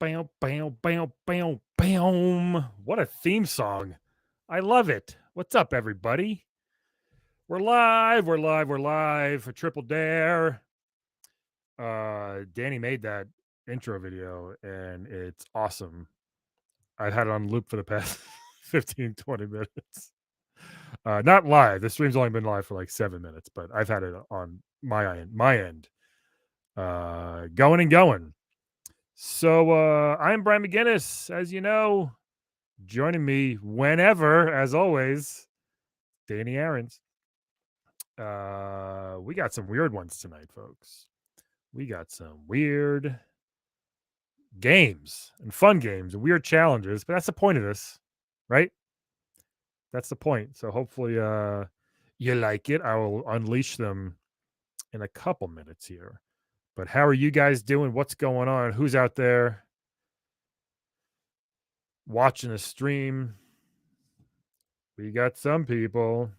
Bam, bam, bam, bam, bam. What a theme song. I love it. What's up, everybody? We're live for Triple Dare. Danny made that intro video and it's awesome. I've had it on loop for the past 15, 20 minutes. Not live. The stream's only been live for like 7 minutes, but I've had it on my end. Going and going. So I'm Brian McGuinness, as you know. Joining me whenever, as always, Dani Ahrens. We got some weird ones tonight, folks. We got some weird games and fun games and weird challenges, but that's the point of this, right? That's the point. So hopefully you like it. I will unleash them in a couple minutes here. But how are you guys doing? What's going on? Who's out there watching the stream? We got some people.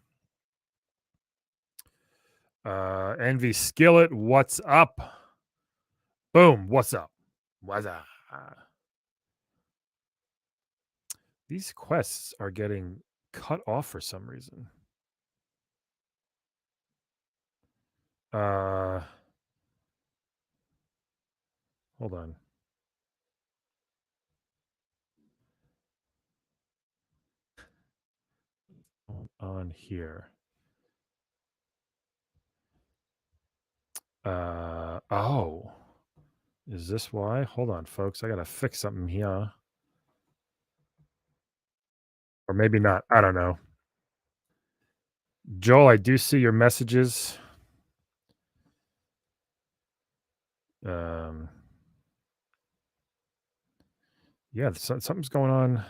Envy Skillet, what's up? Boom, what's up? What's up? These quests are getting cut off for some reason. Hold on. On here. Oh. Is this why? Hold on, folks. I gotta fix something here. Or maybe not. I don't know. Joel, I do see your messages. Yeah, something's going on.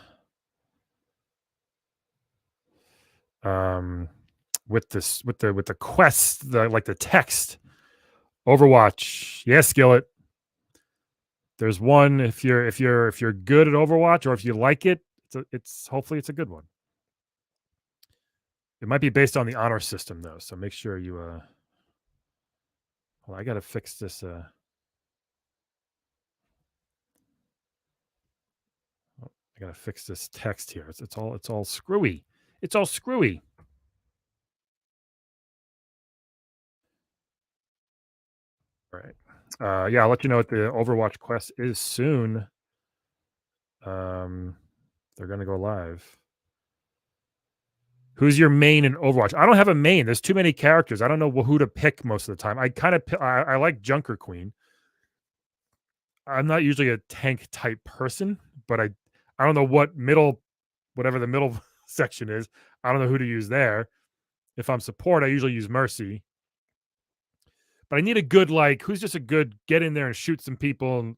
With the quest, the text. Overwatch. Yeah, Skillet. There's one if you're good at Overwatch or if you like it, it's hopefully it's a good one. It might be based on the honor system though, so make sure you well, I gotta fix this I gotta fix this text here. It's all screwy. It's all screwy. All right. Yeah, I'll let you know what the Overwatch quest is soon. They're gonna go live. Who's your main in Overwatch? I don't have a main. There's too many characters. I don't know who to pick most of the time. I like Junker Queen. I'm not usually a tank type person, but I don't know whatever the middle section is. I don't know who to use there. If I'm support, I usually use Mercy. But I need a good who's just a good get in there and shoot some people and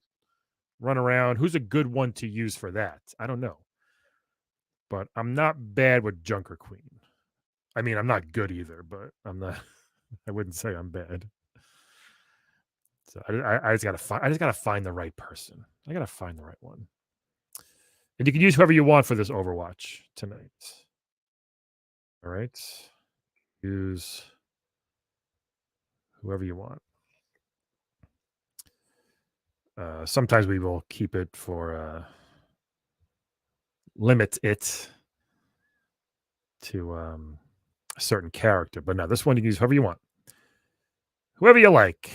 run around. Who's a good one to use for that? I don't know. But I'm not bad with Junker Queen. I mean, I'm not good either, but I'm not. I wouldn't say I'm bad. So I just gotta find the right person. I gotta find the right one. And you can use whoever you want for this Overwatch tonight. All right. Use whoever you want. Sometimes we will keep it for limit it to a certain character. But no, this one you can use whoever you want. Whoever you like.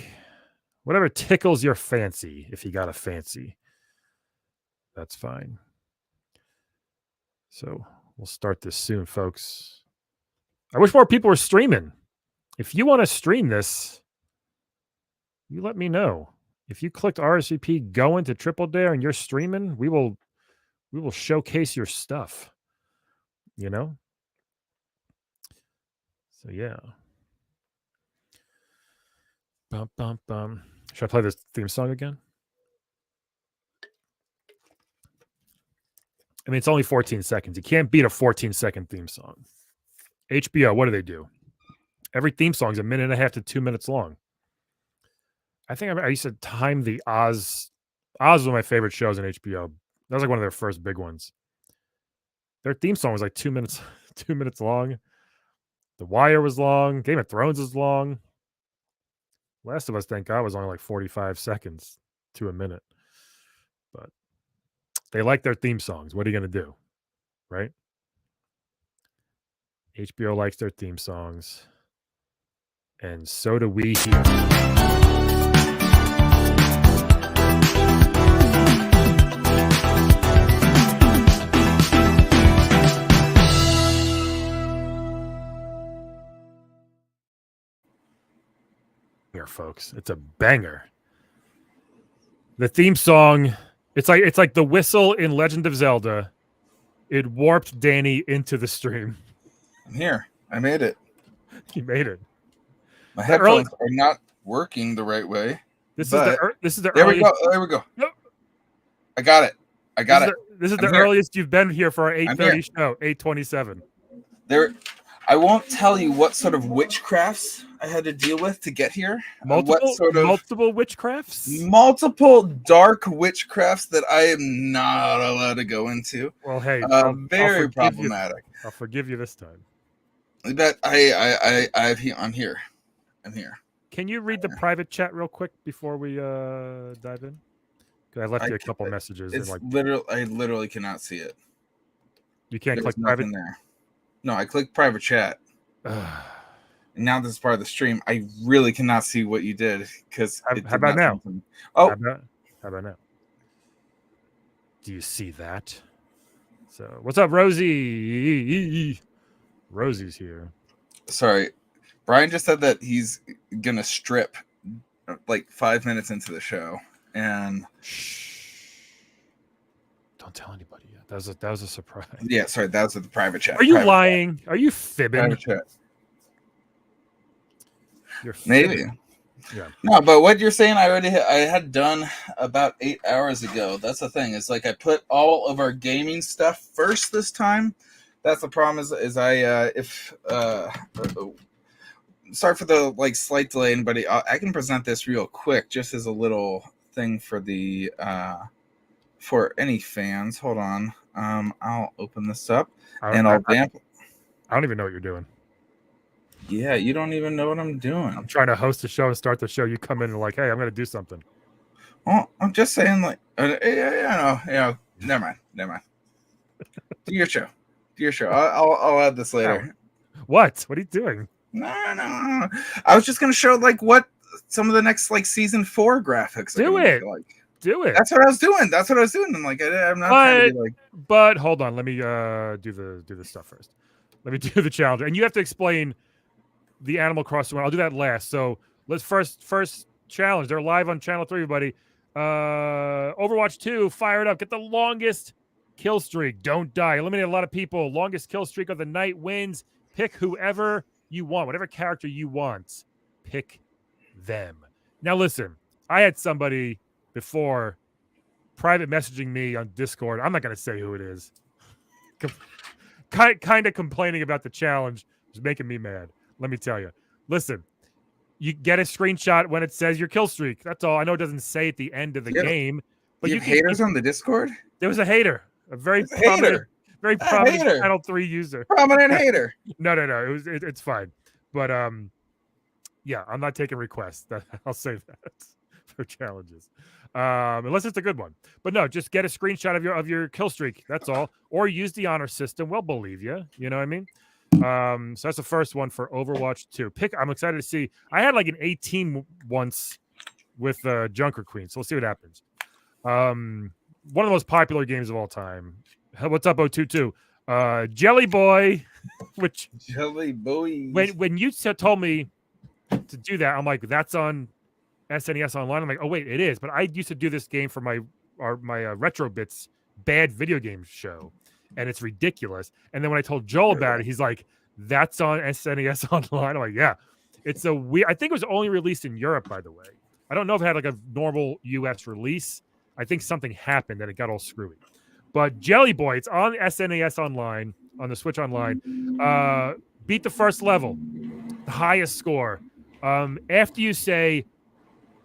Whatever tickles your fancy, if you got a fancy. That's fine. So we'll start this soon, folks. I wish more people were streaming. If you want to stream this, you let me know. If you clicked RSVP going to Triple Dare and you're streaming, we will showcase your stuff. You know? So yeah. Bum, bum, bum. Should I play this theme song again? I mean, it's only 14 seconds. You can't beat a 14-second theme song. HBO, what do they do? Every theme song is 1.5 to 2 minutes long. I think I used to time the Oz. Oz was one of my favorite shows on HBO. That was like one of their first big ones. Their theme song was like 2 minutes, 2 minutes long. The Wire was long. Game of Thrones was long. Last of Us, thank God, was only like 45 seconds to a minute. But They like their theme songs. What are you going to do? Right? HBO likes their theme songs. And so do we here. Here, folks. It's a banger. The theme song, it's like the whistle in Legend of Zelda. It warped Dani into the stream. I'm here. I made it. You made it. My headphones are not working the right way. This is the there earliest. There we go. Nope. I got it. This is the earliest you've been here for our 8:30 show, 8:27. I won't tell you what sort of witchcrafts I had to deal with to get here. Multiple witchcrafts? Multiple dark witchcrafts that I am not allowed to go into. Well, hey, very problematic. I'll forgive you this time. But I'm here. I'm here. Can you read the private chat real quick before we dive in? Because I left you a couple messages. It's I literally cannot see it. You can't click private there. No, I clicked private chat. And now this is part of the stream. I really cannot see what you did because. How about now? Oh, how about now? Do you see that? So, what's up, Rosie? Rosie's here. Sorry, Brian just said that he's gonna strip like 5 minutes into the show, and don't tell anybody yet. That was a surprise. Yeah, sorry, that was at the private chat. Are you lying? Chat. Are you fibbing? Private chat. You're fibbing. Maybe. Yeah. No, but what you're saying, I had done about 8 hours ago. That's the thing. It's like I put all of our gaming stuff first this time. That's the problem. Sorry for the slight delay, anybody. I can present this real quick, just as a little thing for the for any fans. Hold on. I'll open this up I'll vamp. I don't even know what you're doing. Yeah, you don't even know what I'm doing. I'm trying to host the show and start the show. You come in and like, hey, I'm going to do something. Well, I'm just saying, never mind. Do your show. I'll add this later. What are you doing? No. I was just going to show what some of the next season 4 graphics. Do it. Do it. That's what I was doing. I'm I'm not trying to be But hold on, let me do the stuff first. Let me do the challenge, and you have to explain the Animal Crossing one. I'll do that last. So let's first challenge. They're live on Channel 3, everybody. Overwatch 2, fire it up. Get the longest kill streak. Don't die. Eliminate a lot of people. Longest kill streak of the night wins. Pick whoever you want, whatever character you want. Pick them. Now listen, I had somebody before private messaging me on Discord. I'm not going to say who it is. Kind of complaining about the challenge. It's making me mad. Let me tell you. Listen, you get a screenshot when it says your kill streak. That's all. I know it doesn't say at the end of the game. But you have haters on the Discord? There was a hater. A very prominent Channel 3 user. Prominent hater. No. It's fine. But yeah, I'm not taking requests. I'll save that for challenges. Unless it's a good one. But no, just get a screenshot of your kill streak. That's all. Or use the honor system. We'll believe you. You know what I mean? So that's the first one for Overwatch 2. I'm excited to see. I had an 18 once with Junker Queen. So we'll see what happens. One of the most popular games of all time. What's up, 022? Jelly Boy. Which Jelly Boy. When you told me to do that, I'm like, that's on SNES Online. I'm like, oh wait, it is. But I used to do this game for my Retro Bits bad video game show, and it's ridiculous. And then when I told Joel about it, he's like, that's on SNES Online. I'm like, yeah. It's a weird. I think it was only released in Europe, by the way. I don't know if it had a normal US release. I think something happened and it got all screwy. But Jelly Boy, it's on SNES Online, on the Switch Online. Beat the first level, the highest score. After you say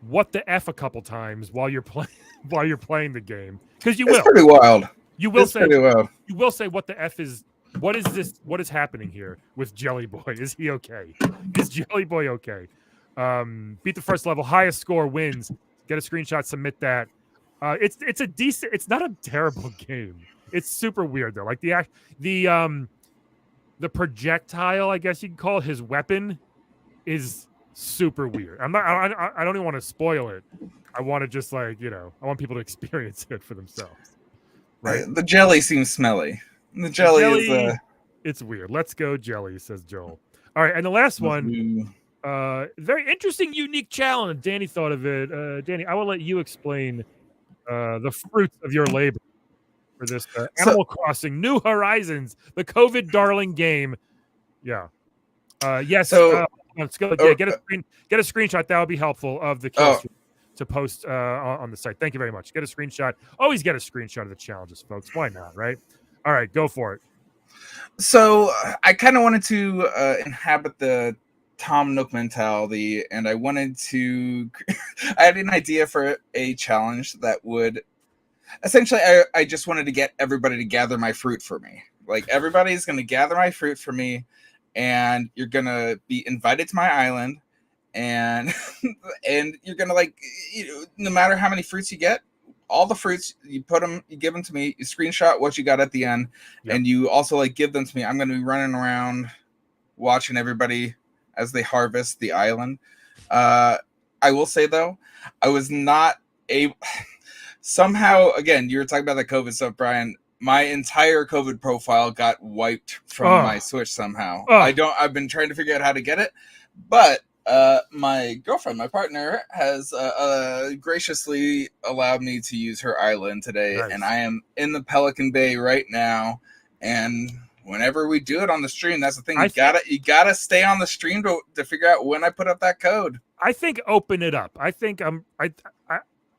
"what the F" a couple times while you're playing the game, because you will. It's pretty wild. You will say pretty wild. You will say "what the F" is. What is this? What is happening here with Jelly Boy? Is he okay? Is Jelly Boy okay? Beat the first level, highest score wins. Get a screenshot, submit that. It's a decent. It's not a terrible game. It's super weird though. Like the projectile, I guess you can call it, his weapon is super weird. I don't even want to spoil it. I want to just I want people to experience it for themselves. Right. The jelly seems smelly. The jelly is it's weird. Let's go jelly, says Joel. All right, and the last one, very interesting, unique challenge. Dani thought of it. Dani, I will let you explain the fruits of your labor for this Animal Crossing New Horizons, the COVID darling game. Yeah. Yes. So let's go. Yeah, get a screenshot. That would be helpful of the kill stream to post on the site. Thank you very much. Get a screenshot. Always get a screenshot of the challenges, folks. Why not? Right. All right, go for it. So I kind of wanted to inhabit the Tom Nook mentality, and I wanted to. I had an idea for a challenge that would essentially. I just wanted to get everybody to gather my fruit for me. Like everybody's going to gather my fruit for me, and you're going to be invited to my island, and and you're going to no matter how many fruits you get. All the fruits, you give them to me, you screenshot what you got at the end, and you also give them to me. I'm going to be running around watching everybody as they harvest the island. I will say, though, I was not able... Somehow, again, you were talking about the COVID stuff, Brian. My entire COVID profile got wiped from my Switch somehow. I've been trying to figure out how to get it, but my girlfriend, my partner, has graciously allowed me to use her island today. Nice. And I am in the Pelican Bay right now. And whenever we do it on the stream, that's the thing. You gotta stay on the stream to figure out when I put up that code. I think open it up. I think I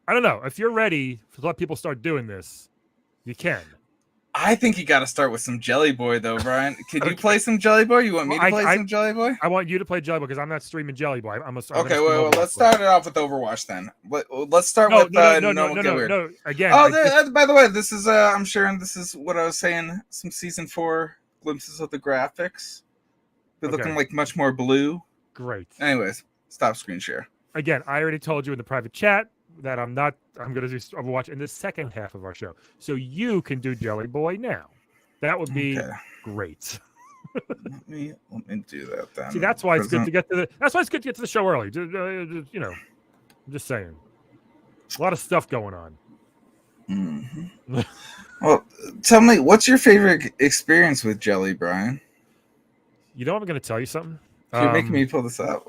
don't know. If you're ready to let people start doing this, you can. I think you got to start with some Jelly Boy, though, Brian. Can you play some Jelly Boy? You want me to play some Jelly Boy? I want you to play Jelly Boy because I'm not streaming Jelly Boy. Okay, well, let's start it off with Overwatch then. Let's start with no. Again. By the way, this is I'm sharing. This is what I was saying. Some season 4 glimpses of the graphics. They're looking like much more blue. Great. Anyways, stop screen share. Again, I already told you in the private chat that I'm going to do Overwatch in the second half of our show. So you can do Jelly Boy now. That would be great. let me do that then. See, that's why it's good to get to the show early. I'm just saying. A lot of stuff going on. Mm-hmm. Well, tell me, what's your favorite experience with Jelly, Brian? You know, I'm going to tell you something. You're making me pull this up.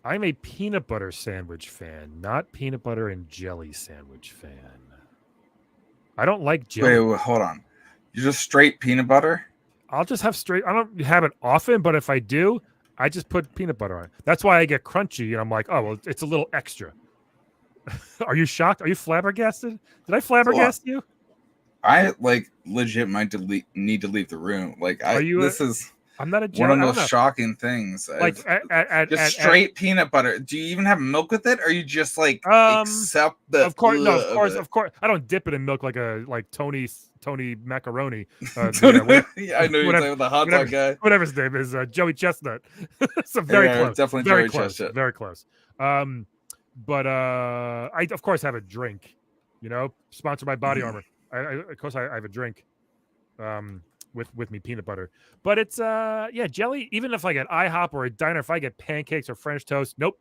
I'm a peanut butter sandwich fan, not peanut butter and jelly sandwich fan. I don't like jelly. Wait, hold on. You're just straight peanut butter? I'll just have straight. I don't have it often, but if I do, I just put peanut butter on it. That's why I get crunchy, and I'm like, oh, well, it's a little extra. Are you shocked? Are you flabbergasted? Did I flabbergast you? I legit might need to leave the room. I'm not a one of those shocking things. Like straight peanut butter. Do you even have milk with it, or you just accept the? Of course, of course. I don't dip it in milk like Tony Macaroni. I know you're talking about the hot dog guy. Whatever his name is, Joey Chestnut. So very close. Definitely very Joey close. Very close. But I of course have a drink. Sponsored by Body Armor. Of course I have a drink. With me peanut butter, but it's jelly. Even if I get IHOP or a diner, if I get pancakes or French toast, nope.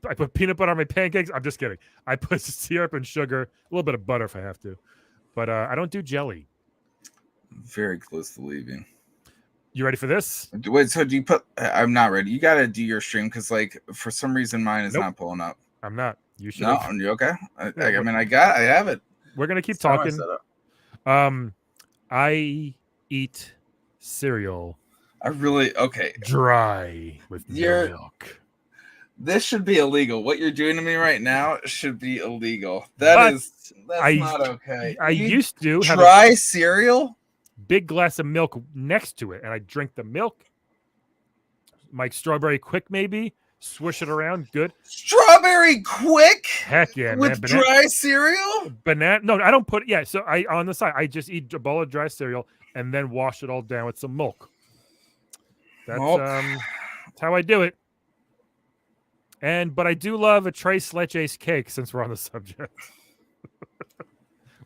I put peanut butter on my pancakes. I'm just kidding. I put syrup and sugar, a little bit of butter if I have to, but I don't do jelly. Very close to leaving. You ready for this? Wait, so do you put? I'm not ready. You got to do your stream because for some reason mine is not pulling up. I'm not. You should. No, are you okay? I have it. We're gonna keep talking. I eat cereal. Dry with milk. This should be illegal. What you're doing to me right now should be illegal. That's not okay. I used to have dry cereal, big glass of milk next to it, and I drink the milk. My strawberry quick maybe. Swish it around, good. Strawberry quick? Heck yeah, with man. Dry cereal? Banana? No, I don't put. Yeah, so on the side, I just eat a bowl of dry cereal and then wash it all down with some milk. That's how I do it. But I do love a Tres Leches cake since we're on the subject.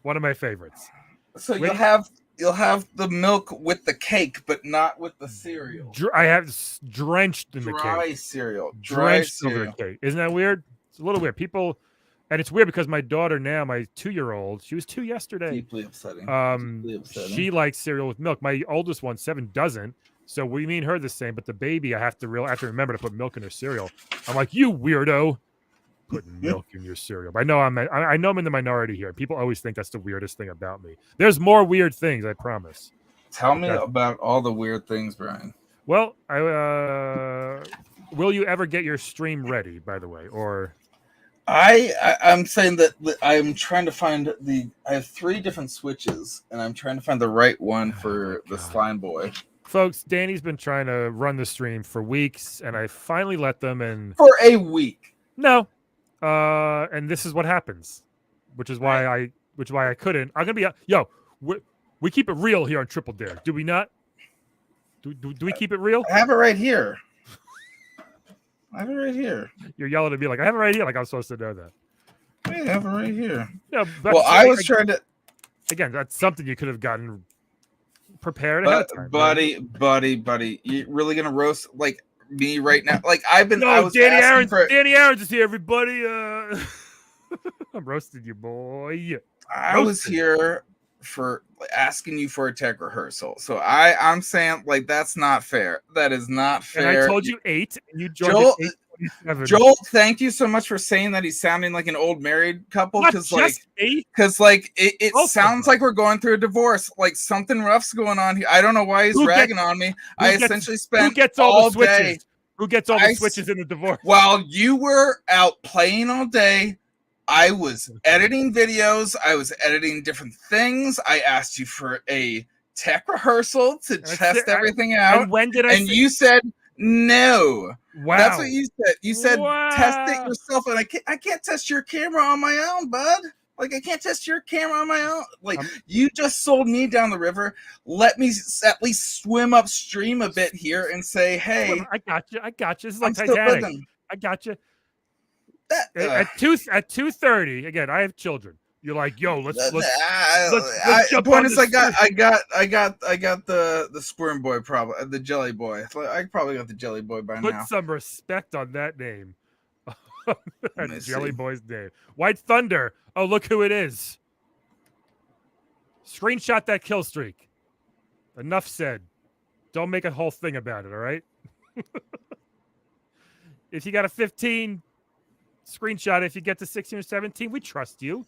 One of my favorites. So Wait. you'll have the milk with the cake, but not with the cereal. I have drenched in the Dry cake. cereal. Drenched over the cake. Isn't that weird? It's a little weird. People, and it's weird because my daughter now, my 2-year-old, she was 2 yesterday. Deeply upsetting. She likes cereal with milk. My oldest one, 7, doesn't. So we mean her the same, but the baby, I have to remember to put milk in her cereal. I'm like, you weirdo, putting milk in your cereal. But I know I'm in the minority here. People always think that's the weirdest thing about me. There's more weird things, I promise. Tell me about all the weird things, Brian. Well, will you ever get your stream ready, by the way? Or I'm saying that I'm trying to find I have 3 different switches, and I'm trying to find the right one for the slime boy. Folks, Danny's been trying to run the stream for weeks, and I finally let them in. For a week. No. And this is what happens, which is why I couldn't. I'm gonna be we keep it real here on Triple Dare, do we not? Do we keep it real? I have it right here. You're yelling at me like I have it right here, like I'm supposed to know that. I have it right here. No, well, I was trying to. Again, that's something you could have gotten prepared ahead of time. Buddy, you really gonna roast like me right now? Like I've been. No, Dani Ahrens. Dani Ahrens is here, everybody. I'm roasting you, boy. I was here for asking you for a tech rehearsal, so I'm saying like that's not fair. That is not fair. And I told you 8, and you joined Joel, thank you so much for saying that he's sounding like an old married couple because it sounds like we're going through a divorce. Like something rough's going on here. I don't know why he's ragging on me. I essentially spent who gets all the switches? Who gets all the switches in the divorce? While you were out playing all day, I was editing videos. I was editing different things. I asked you for a tech rehearsal to test everything out. And when did I? And you said no. Wow. That's what you said. You said test it yourself, and I can't test your camera on my own, bud. Like I can't test your camera on my own. Like you just sold me down the river. Let me at least swim upstream a bit here and say, hey, I got you. This is like Titanic. I got you. At 2:30 again. I have children. You're like, yo, let's jump on this. I got the squirm boy problem, the jelly boy. I probably got the jelly boy by now. Put some respect on that name. That jelly boy's name. White Thunder. Oh, look who it is. Screenshot that kill streak. Enough said. Don't make a whole thing about it, all right? If you got a 15, screenshot it. If you get to 16 or 17, we trust you.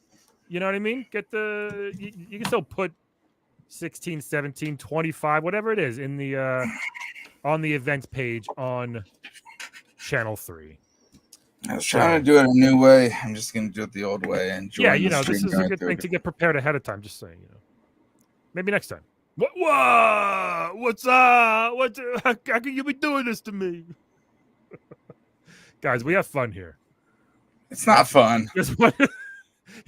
You know what I mean? You can still put 16, 17, 25, whatever it is in the on the events page on channel 3. I was trying to do it a new way. I'm just going to do it the old way. And this is a good thing to get prepared ahead of time. Just saying, maybe next time. Whoa! What's up? How can you be doing this to me? Guys, we have fun here. It's not fun. Here's the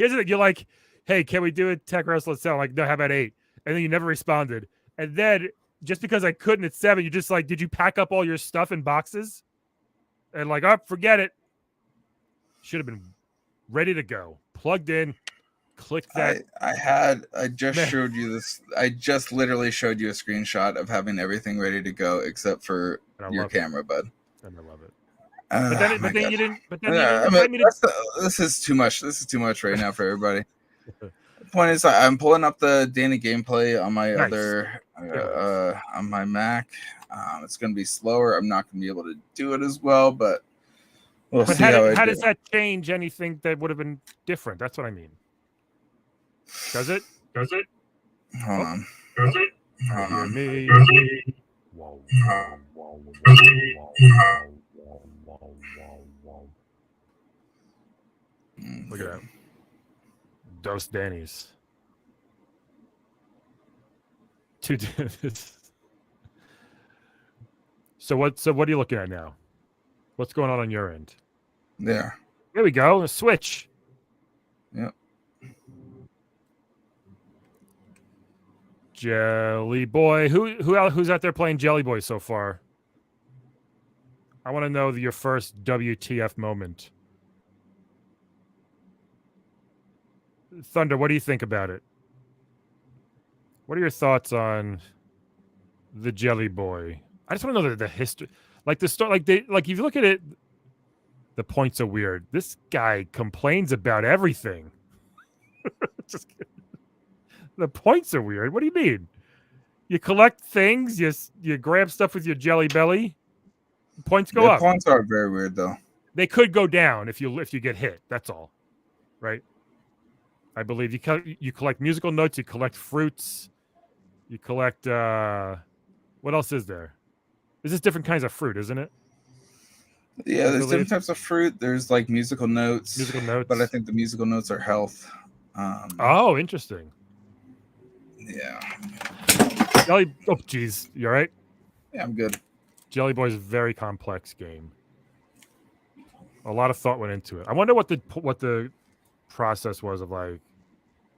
thing. You're like, hey, can we do a tech rehearsal at 7? I'm like, no, how about 8? And then you never responded. And then just because I couldn't at 7, you just like, did you pack up all your stuff in boxes? And like, oh, forget it. Should have been ready to go. Plugged in. Click that. I just showed you this. I just literally showed you a screenshot of having everything ready to go except for your camera, bud. And I love it. But then you didn't. This is too much. This is too much right now for everybody. The point is, I'm pulling up the Dani gameplay on my on my Mac. It's going to be slower. I'm not going to be able to do it as well, but we'll see how does that change anything that would have been different? That's what I mean. Does it? Hold on. Does it? Hold on. Me. Whoa. Look at that. Dos Danis. 2 Danis. So what are you looking at now? What's going on your end? There we go. A switch. Yep. Jelly Boy. Who's out there playing Jelly Boy so far? I want to know your first WTF moment. Thunder, what do you think about it? What are your thoughts on the Jelly Boy? I just want to know the history, like the story, like if you look at it, the points are weird. This guy complains about everything. Just kidding. The points are weird. What do you mean? You collect things, you grab stuff with your jelly belly. Points go up. Points are very weird though. They could go down if you get hit. That's all, right? I believe you collect musical notes. You collect fruits. You collect what else is there? There's just different kinds of fruit, isn't it? Yeah, there's different types of fruit. There's like musical notes. Musical notes. But I think the musical notes are health. Oh, interesting. Yeah. Jelly. Oh, geez. You all right? Yeah, I'm good. Jelly Boy is a very complex game. A lot of thought went into it. I wonder what the process was of like,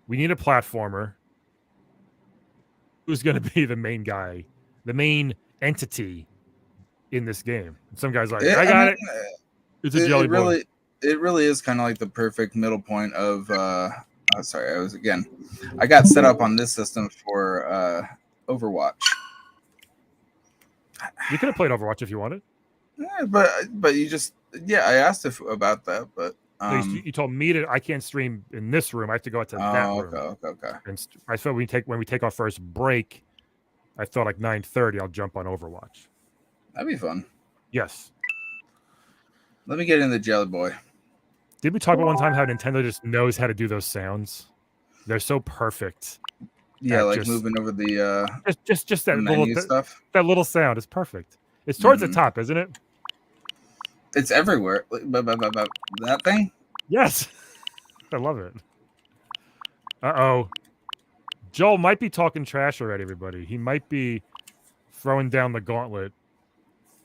we need a platformer. Who's going to be the main guy, the main entity in this game? And some guy's like, I got it. It's a Jelly Boy. It really is kind of like the perfect middle point of. Sorry, I got set up on this system for Overwatch. You could have played Overwatch if you wanted. Yeah, but you just I asked about that, but you told me I can't stream in this room. I have to go out to that room. Okay. And I thought when we take our first break, I thought like 9:30, I'll jump on Overwatch. That'd be fun. Yes. Let me get in the Jelly Boy. Did we talk about one time how Nintendo just knows how to do those sounds? They're so perfect. Yeah, like moving over the just that little stuff. That little sound is perfect. It's towards the top, isn't it? It's everywhere. That thing? Yes. I love it. Uh-oh. Joel might be talking trash already, everybody. He might be throwing down the gauntlet.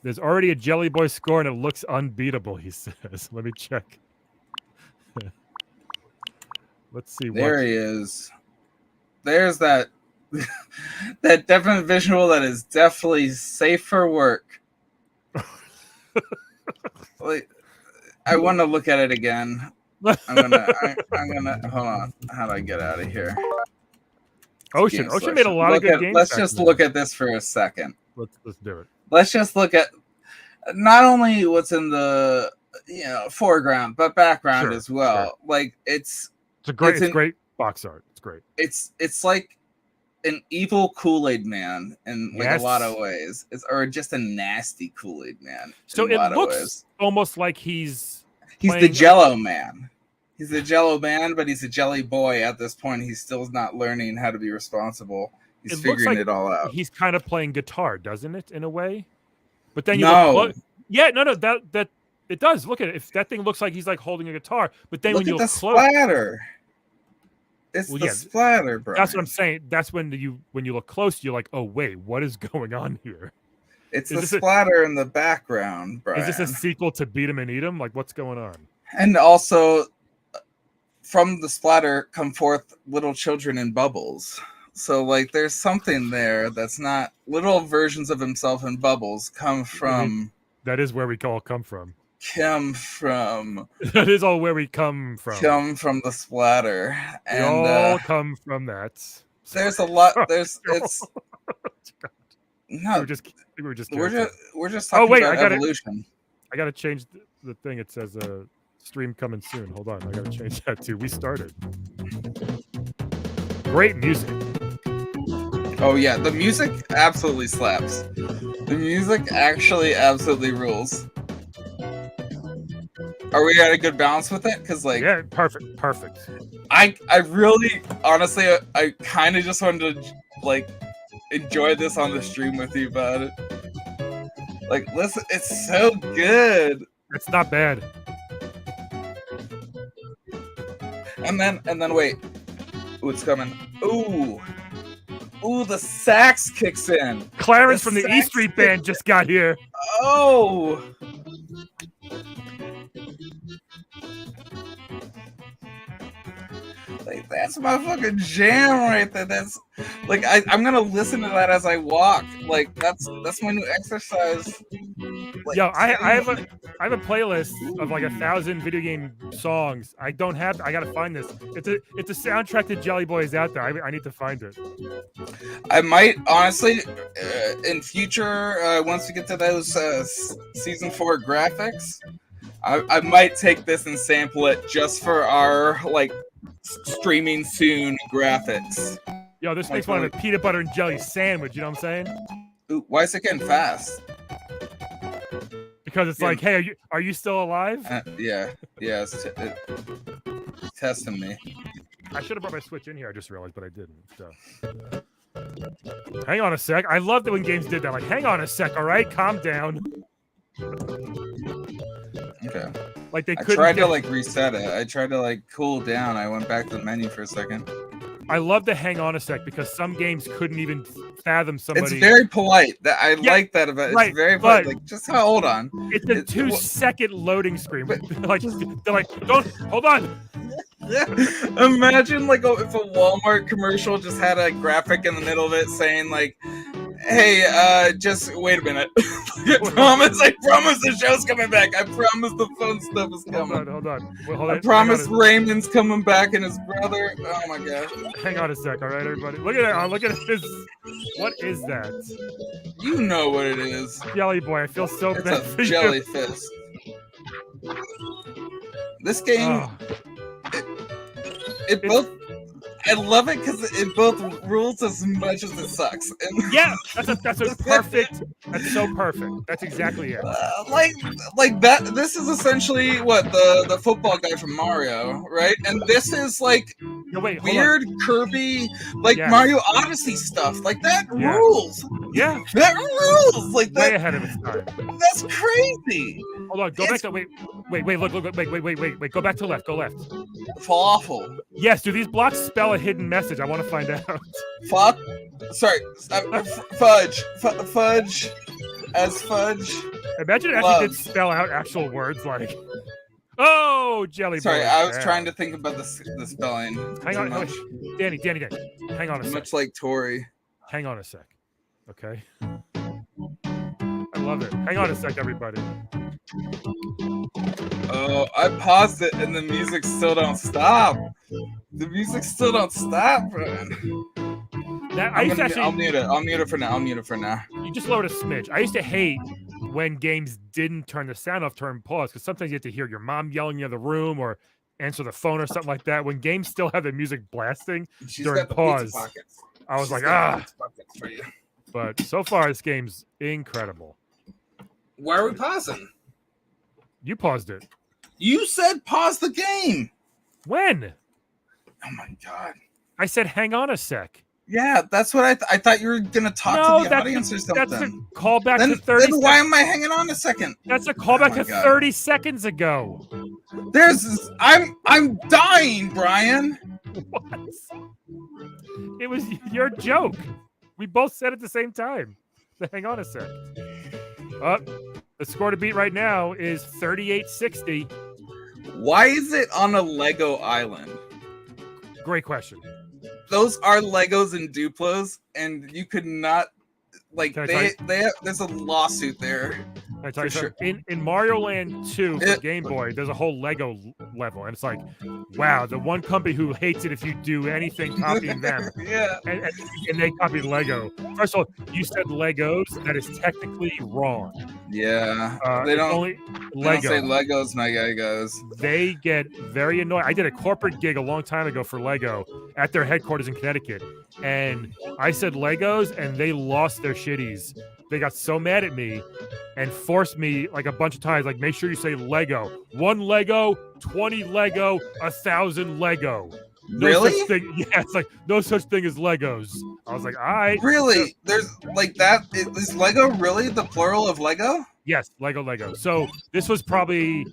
There's already a Jelly Boy score, and it looks unbeatable, he says. Let me check. Let's see. There he is. There's that that definite visual that is definitely safe for work. Like, I want to look at it again. I'm gonna hold on. How do I get out of here? Ocean made a lot of good games. Let's just look at this for a second. Let's do it. Let's just look at not only what's in the foreground, but background as well. Sure. Like it's a great box art. It's great. It's like an evil Kool-Aid man in like a lot of ways. Or just a nasty Kool-Aid man. So it looks almost like he's the Jello man. He's the Jello man, but he's a Jelly Boy at this point. He's still not learning how to be responsible. He's figuring it all out. He's kind of playing guitar, doesn't it, in a way? But then no, that it does. Look at it. If that thing looks like he's like holding a guitar, but then when you look close, splatter. It's the splatter, bro. That's what I'm saying. That's when you look close, you're like, oh wait, what is going on here? It's the splatter in the background, bro. Is this a sequel to Beat 'em and Eat 'em? Like, what's going on? And also, from the splatter come forth little children in bubbles. So, like, there's something there that's not little versions of himself in bubbles come from. That is where we all come from. That is all where we come from. Come from the splatter. We all come from that. There's a lot. It's. No, we're just talking about evolution. I gotta change the thing. It says stream coming soon. Hold on, I gotta change that too. We started. Great music. Oh yeah, the music absolutely slaps. The music actually absolutely rules. Are we at a good balance with it? Because perfect. I really, honestly, I kind of just wanted to like enjoy this on the stream with you, bud. Like, listen, it's so good. It's not bad. And then wait. Ooh, it's coming. Ooh, the sax kicks in. Clarence from the E Street Band just got here. Oh. Like, that's my fucking jam right there. That's like I'm gonna listen to that as I walk. Like that's my new exercise. Like, Yo, I have a playlist of like 1,000 video game songs. I gotta find this. It's a soundtrack to Jelly Boy is out there. I need to find it. I might honestly, in future, once we get to those season 4 graphics, I might take this and sample it just for our like streaming soon graphics. Yo, this makes one of a peanut butter and jelly sandwich. You know what I'm saying? Ooh, why is it getting fast? Because it's like, hey, are you still alive? Yeah, it's testing me. I should have brought my Switch in here. I just realized, but I didn't. So, hang on a sec. I love that when games did that. Like, hang on a sec. All right, calm down. Okay. Like they I couldn't. tried to like reset it. I tried to like cool down. I went back to the menu for a second. I love to hang on a sec because some games couldn't even fathom somebody. It's very polite. I like that about it. It's very polite. Like, just hold on. It's a 2-second loading screen. Like they're like, don't hold on. Yeah. Imagine like if a Walmart commercial just had a graphic in the middle of it saying like, "Hey, just wait a minute. I promise the show's coming back. I promise the fun stuff is coming. Hold on. I promise Raymond's coming back and his brother. Oh my gosh. Hang on a sec, all right, everybody. Look at that. Look at this. What is that? You know what it is. Jelly Boy, I feel so bad for you. Jelly fist. This game, it both. I love it because it both rules as much as it sucks. And yeah, that's a perfect. That's so perfect. That's exactly it. Like that. This is essentially what the football guy from Mario, right? And this is like weird Kirby, like Mario Odyssey stuff. Like that rules. Yeah, that rules. Like that. Way ahead of its time. That's crazy. Hold on. Go back to wait. Look. Wait. Go back to left. Go left. Falafel. Yes. Do these blocks spell a hidden message? I want to find out. Fuck. Sorry. Fudge. Fudge. As fudge. Imagine it actually did spell out actual words like. Oh, Jelly Boy. Sorry, I was trying to think about the spelling. Hang on, Danny. Hang on a sec. Much like Tori. Hang on a sec. Okay. I love it. Hang on a sec, everybody. Oh, I paused it and the music still don't stop. The music still don't stop, Brian. I'll mute it. I'll mute it for now. You just lowered a smidge. I used to hate when games didn't turn the sound off, turn pause, because sometimes you have to hear your mom yelling in the other room or answer the phone or something like that. When games still have the music blasting during pause, I was like, for you. But so far, this game's incredible. Why are we pausing? You paused it. You said pause the game. When? Oh my god. I said hang on a sec. Yeah, that's what I thought you were gonna talk to the audience or something. That's a callback to 30 Then why am I hanging on a second? That's a callback to 30 seconds ago. I'm dying, Brian. What? It was your joke. We both said it at the same time. So hang on a sec. The score to beat right now is 38-60. Why is it on a Lego island? Great question. Those are Legos and Duplos, and you could not there's a lawsuit there. For sure. In Mario Land 2 for Game Boy, there's a whole Lego level, and it's like, wow, the one company who hates it if you do anything copying them. Yeah. And they copied Lego. First of all, you said Legos. That is technically wrong. Yeah. They don't say Legos, my guy goes. They get very annoying. I did a corporate gig a long time ago for Lego at their headquarters in Connecticut, and I said Legos, and they lost their shitties. They got so mad at me and forced me like a bunch of times, like, make sure you say Lego. 1 Lego, 20 Lego, 1,000 Lego. Really? Yeah, it's like no such thing as Legos. I was like, all right. Really? There's like that? Is Lego really the plural of Lego? Yes, Lego. So this was probably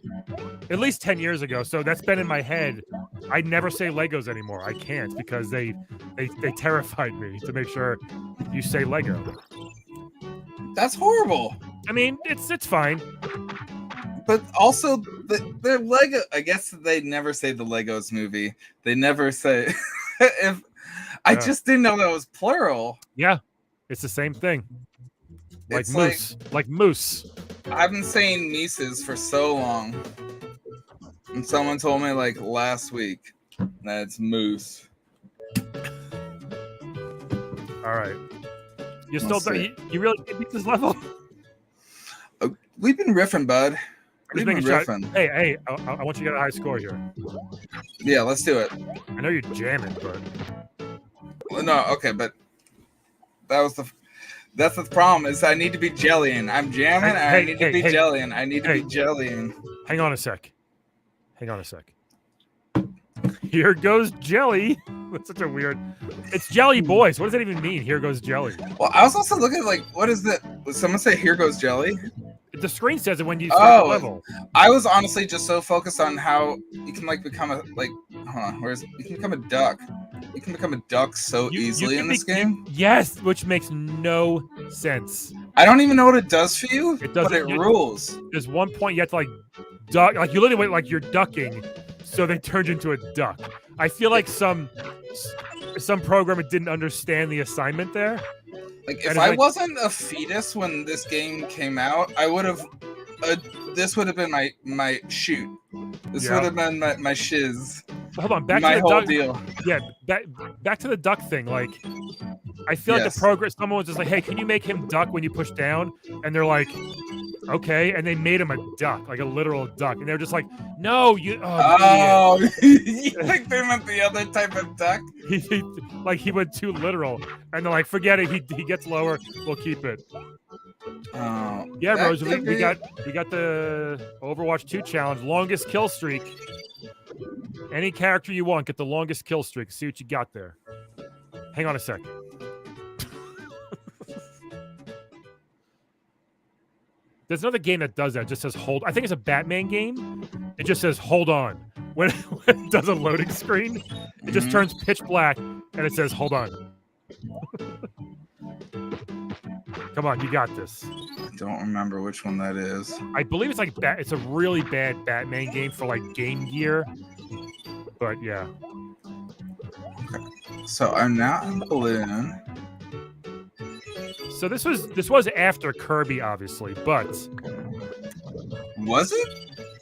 at least 10 years ago. So that's been in my head. I never say Legos anymore. I can't because they terrified me to make sure you say Lego. That's horrible. I mean, it's fine. But also, they're Lego. I guess they never say the Legos movie. They never say. I just didn't know that was plural. Yeah, it's the same thing. Like moose. I've been saying Mises for so long. And someone told me like last week that it's Moose. All right. You Let's still see. you really can't beat this level? We've been riffing, bud. Just We've been making sure. riffing. Hey, I want you to get a high score here. Yeah, let's do it. I know you're jamming, but Well, no, okay, but that's the problem is I need to be jellying. I'm jamming and I need to be jellying. I need to be jellying. Hang on a sec. Here goes jelly. That's such a weird. It's Jelly Boys. What does that even mean? Here goes jelly. Well, I was also looking like, what is that? Would someone say "Here goes jelly"? The screen says it when you start the level. I was honestly just so focused on how you can like become a like. Hold on, where's you can become a duck? You can become a duck so easily in this game. Yes, which makes no sense. I don't even know what it does for you, It but it rules. There's one point you have to like duck, like you literally like you're ducking, so they turned you into a duck. I feel like some programmer didn't understand the assignment there. Like if I wasn't a fetus when this game came out, I would have. This would have been my shoot. This would have been my shiz. Hold on, back my to the whole duck deal. Yeah, back to the duck thing. Like, I feel like the program. Someone was just like, "Hey, can you make him duck when you push down?" And they're like, "Okay," and they made him a duck, like a literal duck, and they're just like, "No, you." Oh, you think they meant the other type of duck? He went too literal, and they're like, "Forget it. He gets lower. We'll keep it." Yeah, Rose, we got the Overwatch 2 challenge, longest kill streak. Any character you want, get the longest kill streak. See what you got there. Hang on a sec. There's another game that does that. It just says hold. I think it's a Batman game. It just says hold on. When it does a loading screen, it just turns pitch black and it says hold on. Come on, you got this. I don't remember which one that is. I believe it's like it's a really bad Batman game for like Game Gear. But yeah. Okay. So I'm now in Balloon. So this was after Kirby, obviously, but was it?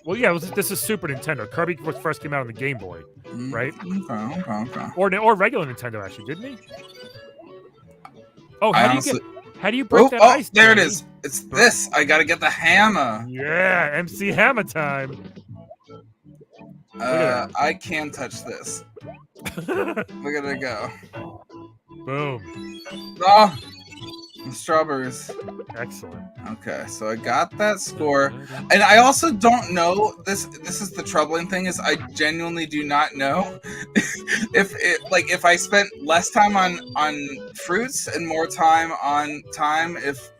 Well, yeah, this is Super Nintendo. Kirby first came out on the Game Boy, right? Okay. Or regular Nintendo, actually, didn't he? Oh, how do you break that ice? There it is. It's this. I gotta get the hammer. Yeah, MC Hammer time. I can touch this. Look at it go. Boom. Oh, strawberries. Excellent. Okay, so I got that score, and I also don't know. This is the troubling thing is I genuinely do not know if I spent less time on fruits and more time on time. If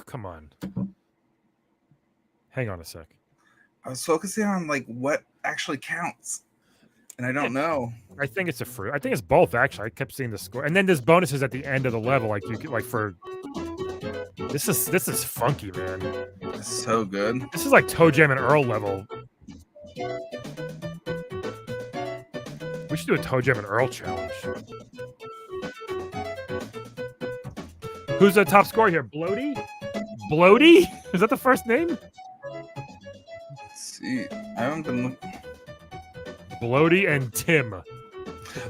come on, hang on a sec. I was focusing on like what actually counts, and I don't know. I think it's a fruit. I think it's both actually. I kept seeing the score, and then there's bonuses at the end of the level, like you could, like for. This is funky, man. It's so good. This is like Toe Jam and Earl level. We should do a Toe Jam and Earl challenge. Who's the top scorer here? Bloaty? Bloaty? Is that the first name? Let's see. I haven't been looking. Bloaty and Tim.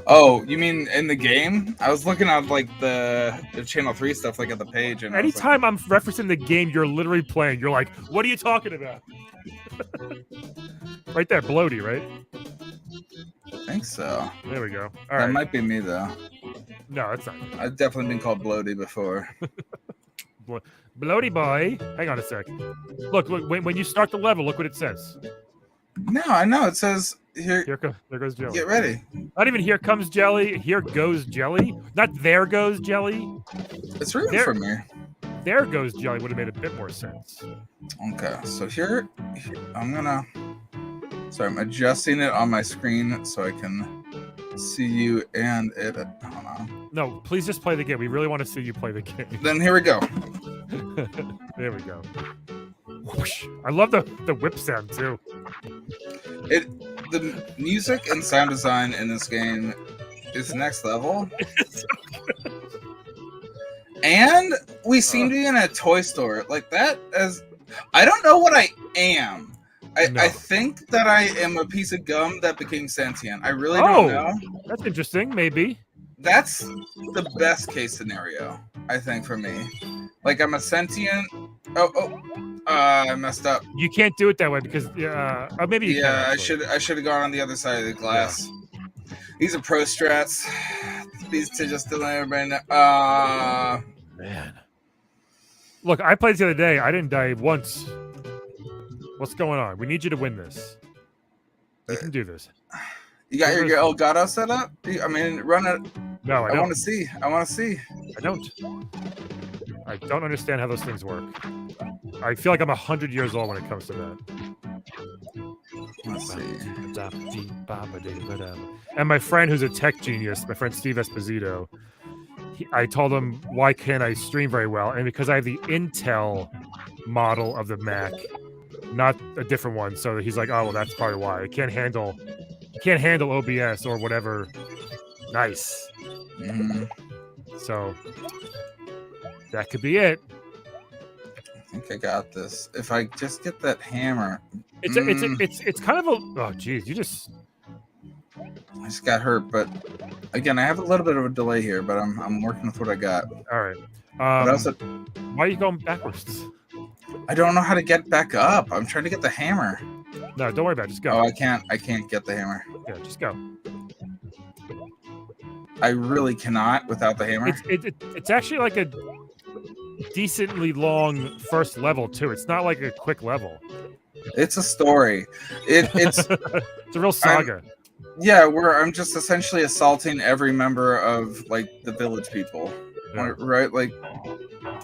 Oh, you mean in the game? I was looking at like the Channel 3 stuff, like at the page. And anytime I'm referencing the game you're literally playing, you're like, what are you talking about? Right there, Bloaty, right? I think so. There we go. All right. That might be me, though. No, that's not. I've definitely been called Bloaty before. Bloaty boy. Hang on a sec. Look, when you start the level, look what it says. No, I know. It says... There goes Jelly. Get ready. Not even here comes Jelly. Here goes Jelly. Not there goes Jelly. It's rooting for me. There goes Jelly would have made a bit more sense. Okay, so here I'm gonna. Sorry, I'm adjusting it on my screen so I can see you and it. Hold on. No, please just play the game. We really want to see you play the game. Then here we go. There we go. Whoosh. I love the whip sound too. The music and sound design in this game is next level. It's so good. And we seem to be in a toy store like that. As I don't know what I am. No. I think that I am a piece of gum that became sentient. I really don't know. That's interesting. Maybe. That's the best case scenario, I think, for me. Like, I'm a sentient. I messed up. You can't do it that way because maybe you can. I should have gone on the other side of the glass. Yeah. These are pro strats. These two just still everybody know. Man. Look, I played the other day. I didn't die once. What's going on? We need you to win this. You can do this. You got your Elgato set up? I mean, run it. No, I don't. I want to see. I don't. I don't understand how those things work. I feel like I'm 100 years old when it comes to that. Let's see. And my friend who's a tech genius, my friend Steve Esposito, I told him, why can't I stream very well? And because I have the Intel model of the Mac, not a different one. So he's like, oh, well, that's probably why. I can't handle OBS or whatever. Nice. Mm-hmm. So that could be it. I think I got this. If I just get that hammer. It's kind of a, oh geez, I just got hurt, but again, I have a little bit of a delay here, but I'm working with what I got. All right. Why are you going backwards? I don't know how to get back up. I'm trying to get the hammer. No, don't worry about it. Just go. Oh, I can't get the hammer. Yeah, just go. I really cannot without the hammer. It's actually like a decently long first level too. It's not like a quick level. It's a story. It's it's a real saga. I'm just essentially assaulting every member of like the village people, right? Like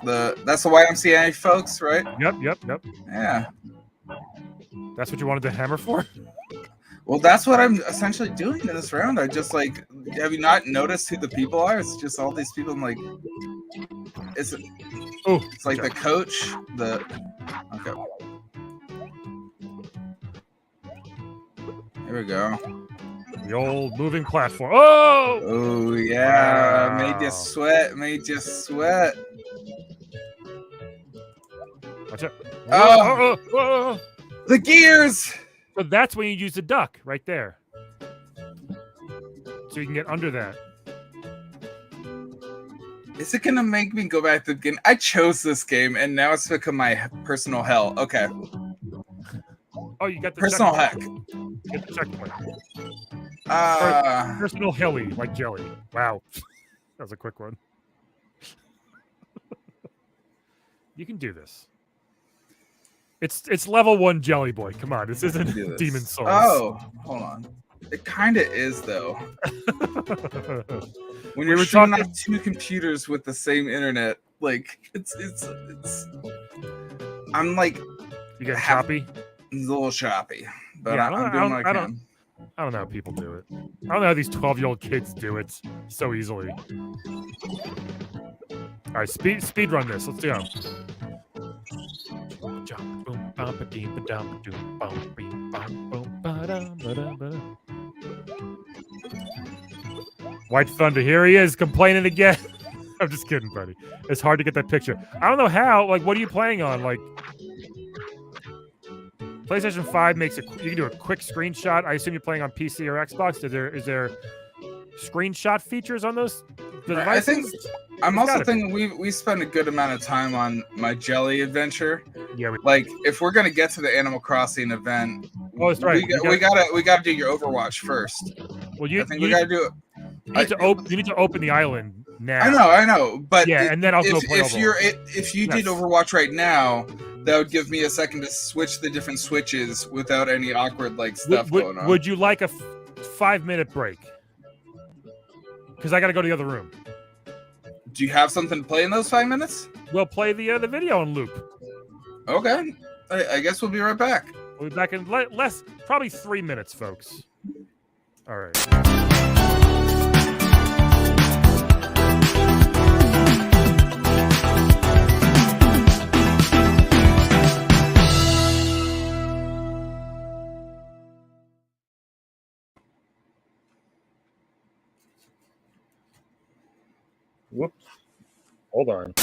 that's the YMCA folks, right? Yep. Yeah. That's what you wanted the hammer for? Well, that's what I'm essentially doing in this round. I just like, have you not noticed who the people are? It's just all these people. I'm like, it's like the coach. Okay. Here we go. The old moving platform. Oh! Oh, yeah. Wow. Made you sweat. Watch it. Oh! The gears! So that's when you use the duck right there. So you can get under that. Is it going to make me go back to the beginning? I chose this game, and now it's become my personal hell. Okay. Oh, you got the personal heck. Get the checkpoint. Personal hilly, like jelly. Wow. That was a quick one. You can do this. It's level 1 Jelly Boy. Come on, this isn't Demon Souls. Oh, hold on. It kind of is, though. When you're talking on 2 computers with the same internet, like it's. I'm like. You get choppy. It's a little choppy, but yeah, I'm doing what I can. I don't know how people do it. I don't know how these 12-year-old kids do it so easily. All right, speed run this. Let's go. White Thunder, here he is complaining again. I'm just kidding, buddy. It's hard to get that picture. I don't know how. Like, what are you playing on? Like, PlayStation 5 makes you can do a quick screenshot. I assume you're playing on PC or Xbox. Is there screenshot features on those devices? I think I'm also thinking we spend a good amount of time on my Jelly adventure. Yeah, like if we're gonna get to the Animal Crossing event, that's right. We gotta do your Overwatch first. Well, I think we gotta do it. You need to open the island now. I know, but yeah, and then I'll go play if you did Overwatch right now, that would give me a second to switch the different switches without any awkward stuff going on. Would you like a 5-minute break? Because I got to go to the other room. Do you have something to play in those 5 minutes? We'll play the video on loop. Okay, I guess we'll be right back. We'll be back in probably 3 minutes, folks. All right. Whoops. Hold on.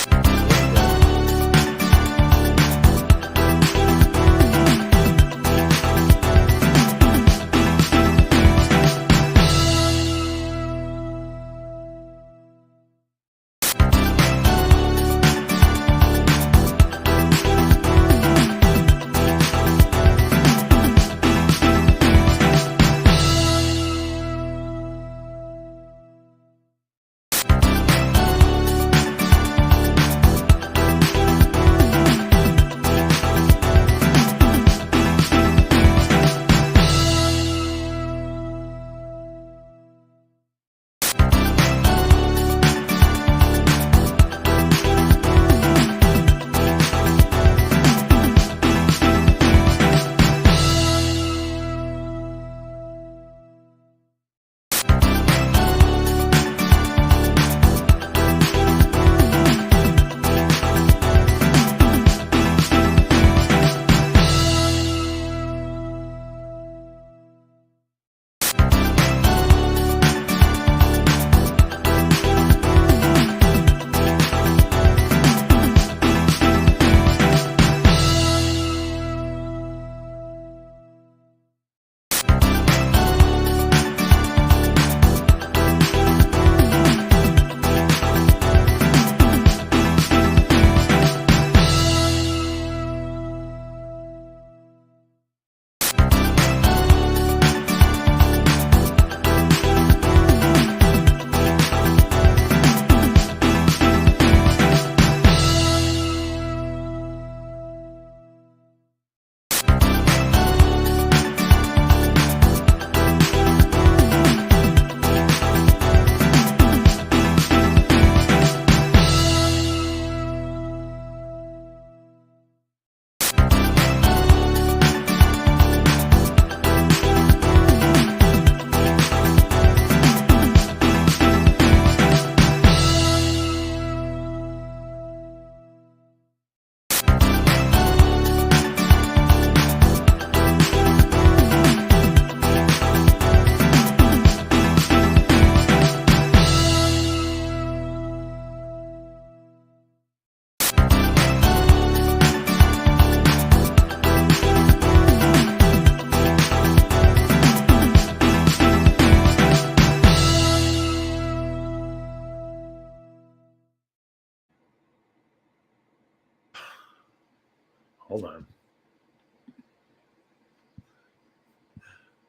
Hold on.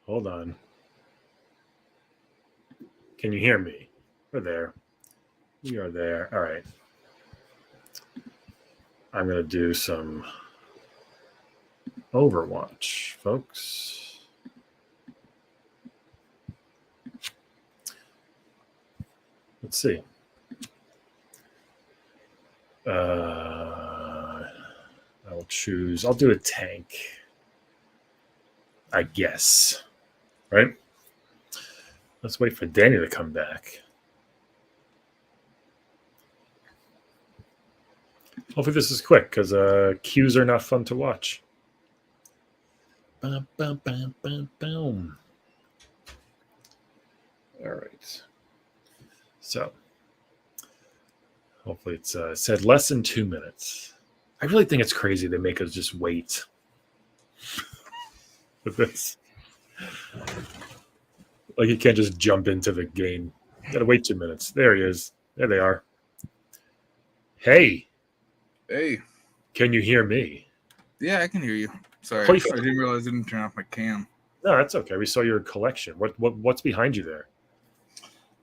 Hold on. Can you hear me? We're there. We are there. All right. I'm going to do some Overwatch, folks. Let's see. I'll do a tank, I guess. Right? Let's wait for Dani to come back. Hopefully this is quick because queues are not fun to watch. Bum, bum, bum, bum, bum. All right. So hopefully it's said less than 2 minutes. I really think it's crazy they make us just wait with this. Like you can't just jump into the game. You gotta wait 2 minutes. There he is. There they are. Hey. Hey. Can you hear me? Yeah, I can hear you. Sorry, Please. I didn't realize I didn't turn off my cam. No, that's okay. We saw your collection. What's behind you there?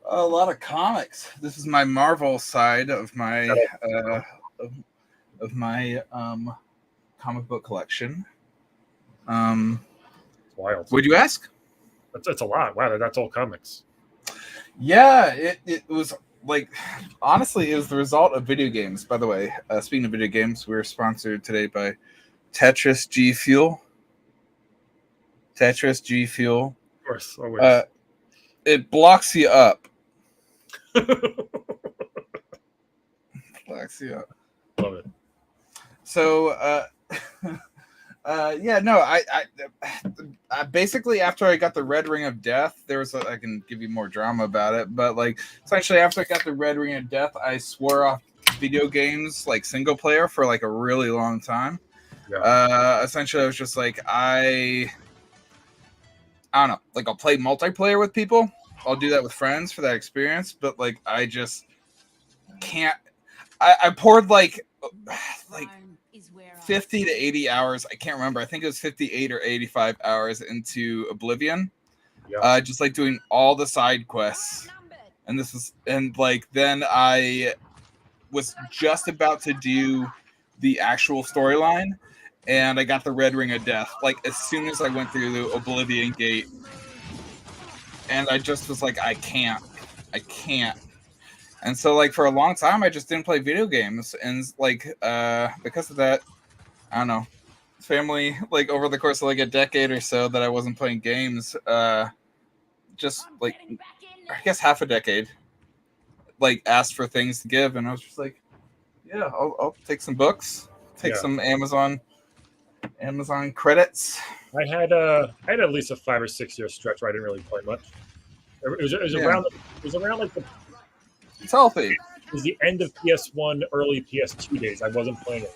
A lot of comics. This is my Marvel side of my comic book collection. It's wild. Would you ask? That's a lot. Wow, that's all comics. Yeah, it was like, honestly, it was the result of video games. By the way, speaking of video games, we're sponsored today by Tetris G Fuel. Tetris G Fuel. Of course, always. It blocks you up. Blocks you up. Love it. So, yeah, no, I basically, after I got the Red Ring of Death, I can give you more drama about it, but like essentially after I got the Red Ring of Death, I swore off video games like single player for like a really long time. Yeah. Essentially I was just like, I don't know, like I'll play multiplayer with people. I'll do that with friends for that experience, but like I just can't. I poured like 50 to 80 hours. I can't remember. I think it was 58 or 85 hours into Oblivion. Yeah. Just like doing all the side quests. And like then I was just about to do the actual storyline, and I got the Red Ring of Death. Like as soon as I went through the Oblivion gate, and I just was like, I can't. And so like for a long time, I just didn't play video games, and like because of that, I don't know, family, like over the course of like a decade or so that I wasn't playing games, just like I guess half a decade, like asked for things to give, and I was just like, yeah, I'll take some books, some Amazon credits. I had at least a 5 or 6 year stretch where I didn't really play much. It was around like the. It's healthy. It was the end of PS1, early PS2 days. I wasn't playing it.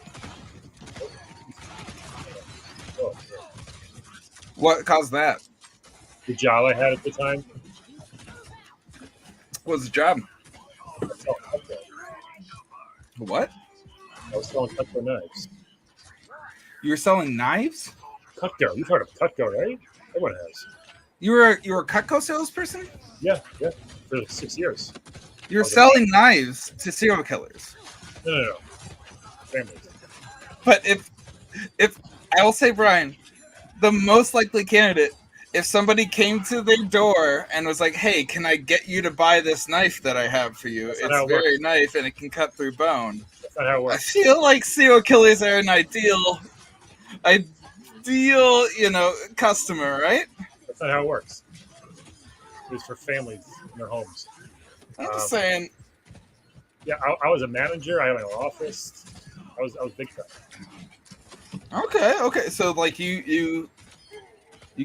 What caused that? The job I had at the time. What was the job? What? I was selling Cutco knives. You were selling knives? Cutco. You've heard of Cutco, right? Everyone has. You were a Cutco salesperson? Yeah. For 6 years. You were selling knives to serial killers. No. Families. But if I will say, Brian, the most likely candidate, if somebody came to their door and was like, "Hey, can I get you to buy this knife that I have for you? It's very knife and it can cut through bone." That's not how it works. I feel like serial killers are an ideal, customer, right? That's not how it works. It's for families in their homes. I'm just saying. Yeah, I was a manager. I had an office. I was big time. Okay. So like you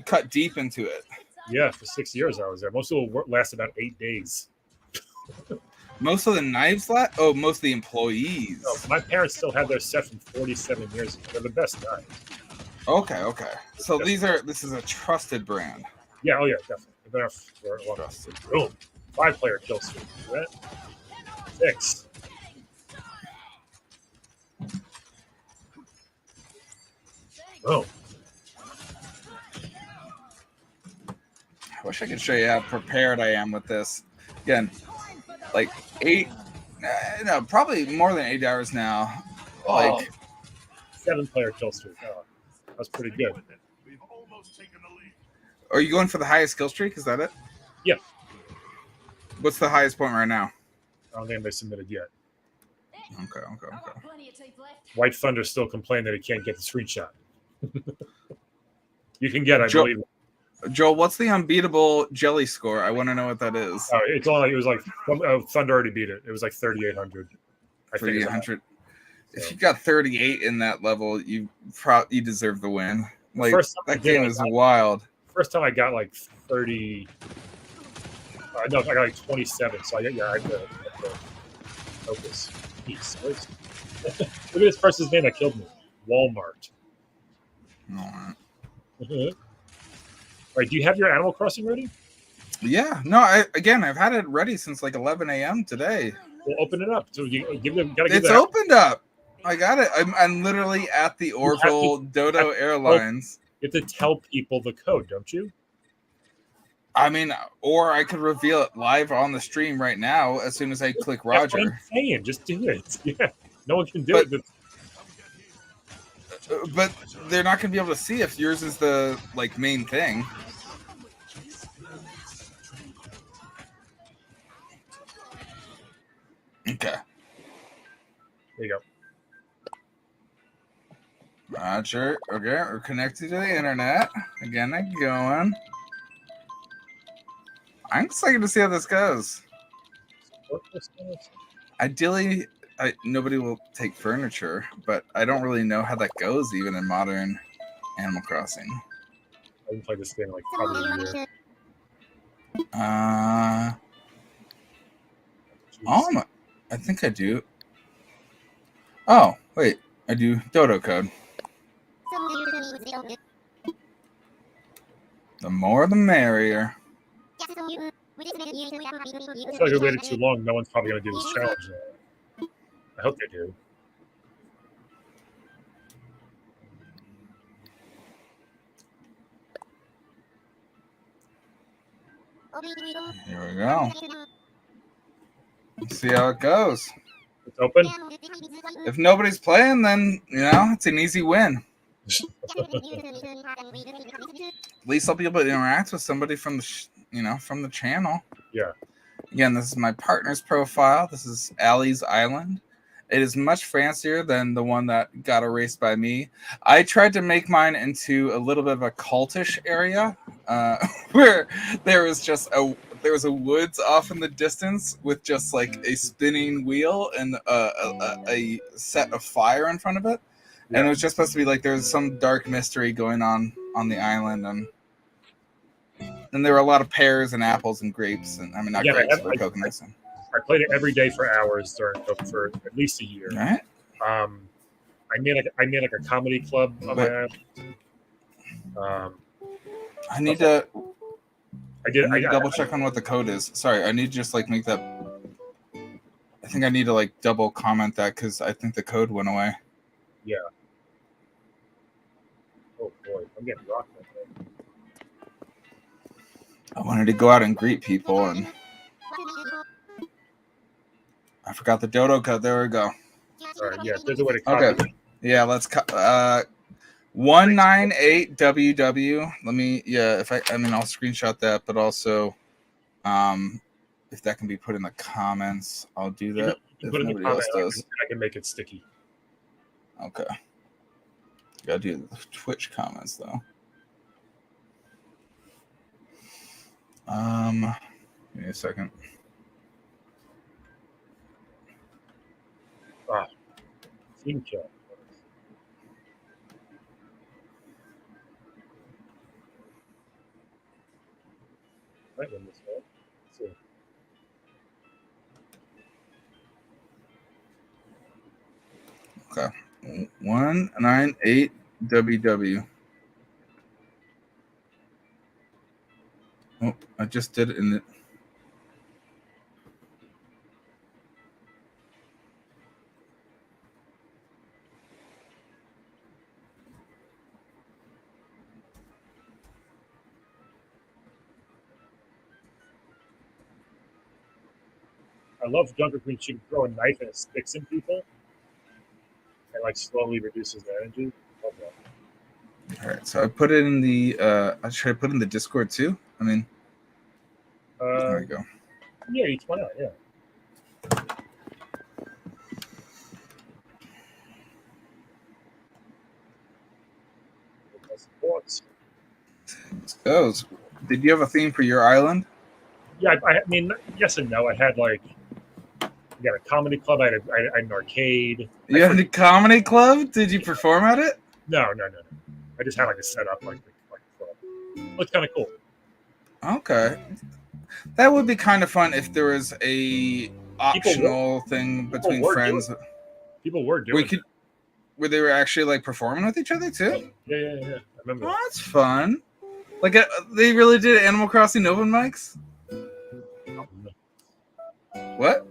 cut deep into it. Yeah, for 6 years I was there. Most of the work lasted about 8 days. Most of the knives most of the employees. No, my parents still have their set from 47 years ago. They're the best knives. Okay. So this is a trusted brand. Yeah, definitely. They've been for a long time. Boom. 5-player kill streak. Right? 6. Oh, I wish I could show you how prepared I am with this. Again, like probably more than 8 hours now. Like 7-player kill streak. Oh, that's pretty good. Are you going for the highest kill streak? Is that it? Yeah. What's the highest point right now? I don't think they submitted yet. Okay. White Thunder still complained that he can't get the screenshot. You can get, I believe. Joel, what's the unbeatable jelly score? I want to know what that is. Oh, it was like Thunder already beat it. It was like 3,800. 3,800. If you got 38 in that level, you deserve the win. Like that game is wild. First time I got like 30. No, I got like 27. So I had to focus. Peace. Look at this person's name that killed me. Walmart. All right. All right. Do you have your Animal Crossing ready? Yeah. No. I've had it ready since like 11 a.m. today. We'll open it up. So you It's opened up. I got it. I'm literally at the Orville Dodo Airlines. You have to tell people the code, don't you? I mean, or I could reveal it live on the stream right now as soon as I click Roger. That's what I'm saying. Just do it. Yeah. No one can do it. But they're not going to be able to see if yours is the main thing. Okay. There you go. Roger. Okay, we're connected to the internet. Again, I'm going. I'm excited to see how this goes. Ideally, nobody will take furniture, but I don't really know how that goes even in modern Animal Crossing. I haven't played this game like probably a year. I think I do. Oh, wait. I do Dodo code. The more the merrier. I feel like we waited too long. No one's probably going to do this challenge now. I hope they do. Here we go. Let's see how it goes. It's open. If nobody's playing, then it's an easy win. At least I'll be able to interact with somebody from the from the channel. Yeah. Again, this is my partner's profile. This is Allie's Island. It is much fancier than the one that got erased by me. I tried to make mine into a little bit of a cultish area, where there was a woods off in the distance with just like a spinning wheel and a set of fire in front of it. Yeah. And it was just supposed to be like there's some dark mystery going on the island, and there were a lot of pears and apples and grapes, and not grapes, but coconuts. I played it every day for hours for at least a year. Right. I made like a comedy club on my app. I need to double check on what the code is. Sorry, I need to just make that. I think I need to double comment that because I think the code went away. Yeah. Oh boy, I'm getting rocked. I wanted to go out and greet people, and I forgot the Dodo code. There we go. All right, yeah, there's a way to copy. Okay. Yeah, let's 198WW. Let me I'll screenshot that, but also if that can be put in the comments, I'll do that. If nobody else does. I can make it sticky. Okay. Gotta do the Twitch comments though. Give me a second. Team kill. Might win this one. Let's see. Okay. 198WW. Oh, I just did it in the. I love Junker Queen. She can throw a knife and it sticks in people, and like slowly reduces their energy. Love that. All right, so I put it in the. Should I put it in the Discord too? I mean, there you go. Yeah, each one out. Yeah. Sports. Let's go. Did you have a theme for your island? Yeah, I mean, yes and no. I had like, we got a comedy club. I had an arcade. You had a comedy club? Did you perform at it? No. I just had like a setup, like a club. Looks kind of cool. Okay, that would be kind of fun if there was a optional thing between friends. People were doing. Where they were actually like performing with each other too. Yeah. I remember. Oh, that's fun. Like they really did Animal Crossing open mics. What?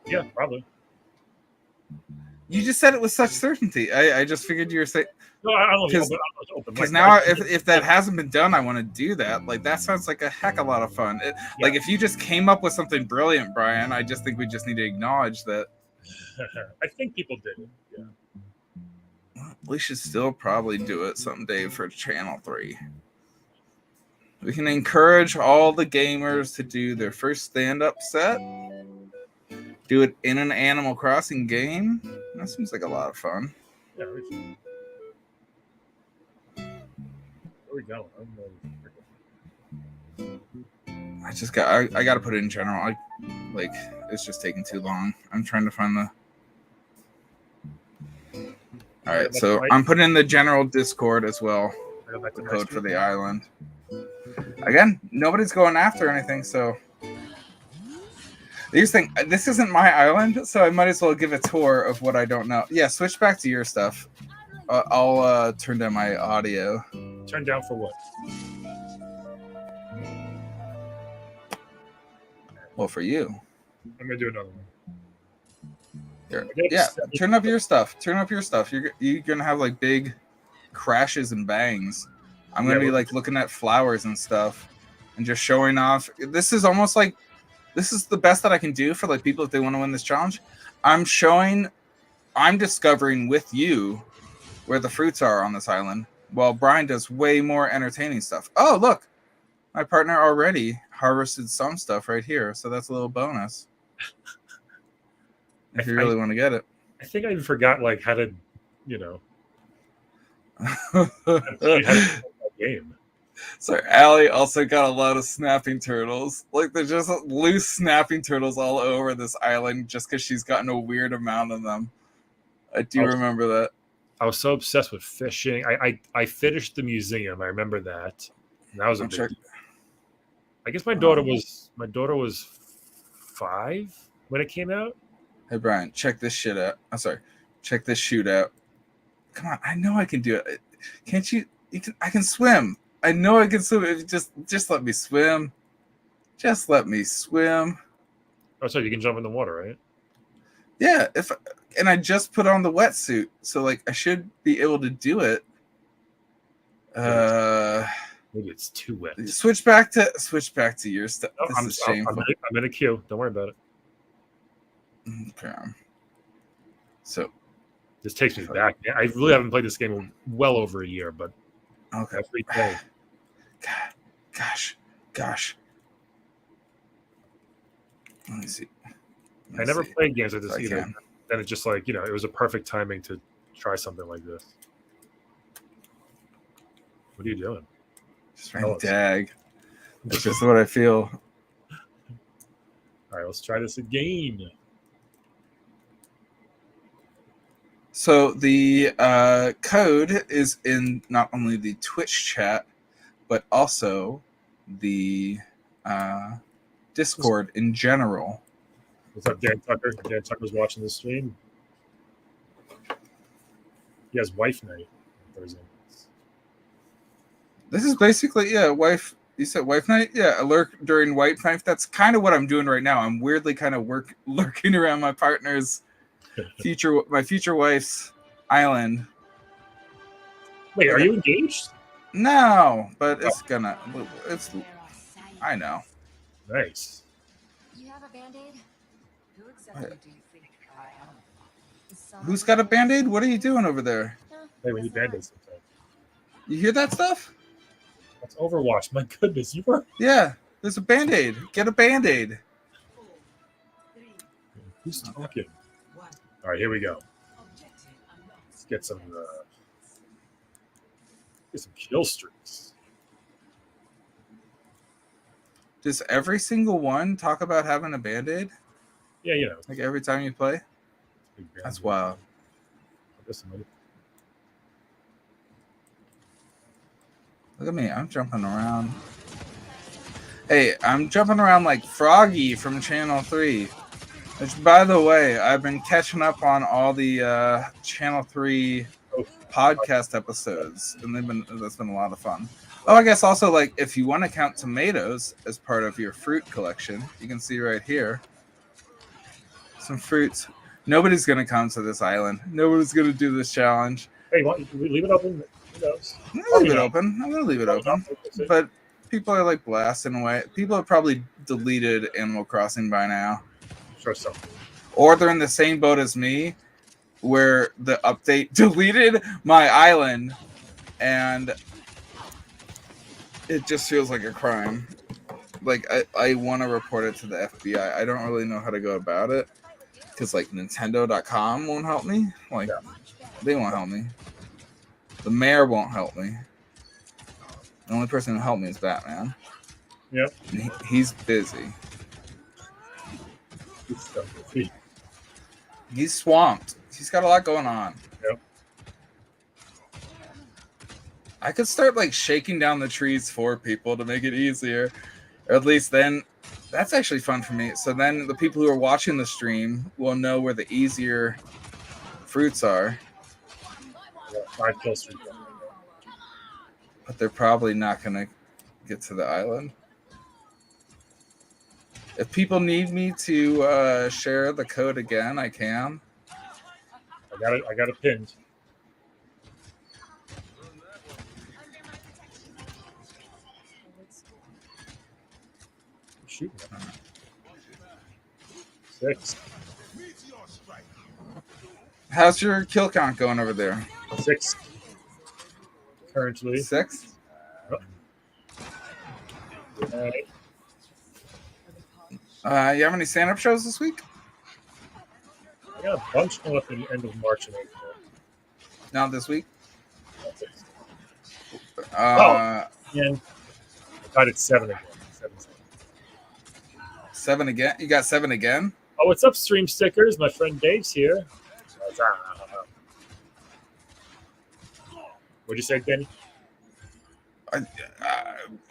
Yeah, probably. You just said it with such certainty. I just figured you were saying. No, I don't know. Because now, if that hasn't been done, I want to do that. Like that sounds like a heck of a lot of fun. Like if you just came up with something brilliant, Brian, I just think we just need to acknowledge that. I think people did it. Yeah. We should still probably do it someday for Channel 3. We can encourage all the gamers to do their first stand-up set. Do it in an Animal Crossing game. That seems like a lot of fun. Yeah, where we going? I got to put it in general. It's just taking too long. I'm trying to find the. All right, so I'm putting in the general Discord as well. The code for the island. Again, nobody's going after anything, so. This isn't my island, so I might as well give a tour of what I don't know. Yeah, switch back to your stuff. I'll turn down my audio. Turn down for what? Well, for you. I'm gonna do another one. Yeah, turn up your stuff. You're gonna have like big crashes and bangs. I'm gonna be like looking at flowers and stuff, and just showing off. This is almost like this is the best that I can do for like people if they want to win this challenge. I'm discovering with you where the fruits are on this island, while Brian does way more entertaining stuff. Oh, look, my partner already harvested some stuff right here, so that's a little bonus. If you really want to get it. I think I even forgot like how to, game. So Allie also got a lot of snapping turtles. Like there's just loose snapping turtles all over this island just because she's gotten a weird amount of them. I do remember that. I was so obsessed with fishing. I finished the museum. I remember that. And that was a big deal. I guess my daughter was 5 when it came out. Hey Brian, check this shit out. I'm sorry. Check this shoot out. Come on, I know I can do it. Can't you? I can swim. I know I can swim. Just let me swim. Just let me swim. Oh, so you can jump in the water, right? Yeah. And I just put on the wetsuit, so like I should be able to do it. Maybe it's too wet. Switch back to your stuff. No, this is shameful. I'm in a queue. Don't worry about it. Okay. So this takes me back. I really haven't played this game in well over a year, but okay. Every day. Gosh. Let me see. I never played games like this either. Then it's just like, it was a perfect timing to try something like this. What are you doing? Just trying to tag. That's just what I feel. All right, let's try this again. So the code is in not only the Twitch chat, but also the Discord in general. What's up, Dan Tucker? Dan Tucker's watching the stream. He has wife night on Thursday. This is basically, wife. You said wife night? Yeah, a lurk during wife night. That's kind of what I'm doing right now. I'm weirdly kind of lurking around my partner's my future wife's island. Wait, are you engaged? No, but it's I know. Nice. You have a Band-Aid? Who exactly do you think I am? Who's got a band-aid? What are you doing over there? Hey, we need band-aids sometimes. You hear that stuff? That's Overwatch. My goodness, you were. Yeah, there's a band-aid. Get a band-aid. Who's talking? All right, here we go. Let's get some kill streaks. Does every single one talk about having a band-aid? Yeah, you know. Like every time you play? That's wild. Look at me, I'm jumping around. Hey, I'm jumping around like Froggy from Channel 3. Which, by the way, I've been catching up on all the Channel 3 podcast episodes, and that's been a lot of fun. Oh, I guess also, like, if you want to count tomatoes as part of your fruit collection, you can see right here some fruits. Nobody's going to come to this island. Nobody's going to do this challenge. Hey, we leave it open? Who knows? I'm going to leave it open. I'm going to leave it open. But people are, like, blasting away. People have probably deleted Animal Crossing by now. Sure so. Or they're in the same boat as me, where the update deleted my island, and it just feels like a crime. Like, I want to report it to the FBI. I don't really know how to go about it, because, like, Nintendo.com won't help me. Like, they won't help me. The mayor won't help me. The only person who helped me is Batman. Yep. He's busy. He's swamped. He's got a lot going on. Yep. I could start like shaking down the trees for people to make it easier. Or at least then that's actually fun for me. So then the people who are watching the stream will know where the easier fruits are. Yeah, 5 kill streak. But they're probably not gonna get to the island. If people need me to share the code again, I can. I got it pinned. Shooting. 6. How's your kill count going over there? 6. Currently. 6? Yep. Right. You have any stand-up shows this week? I got a bunch coming up in the end of March and April. Not this week? That's it. And I got it 7 again. 7 again? You got 7 again? Oh, what's up, Stream Stickers? My friend Dave's here. What'd you say, Benny?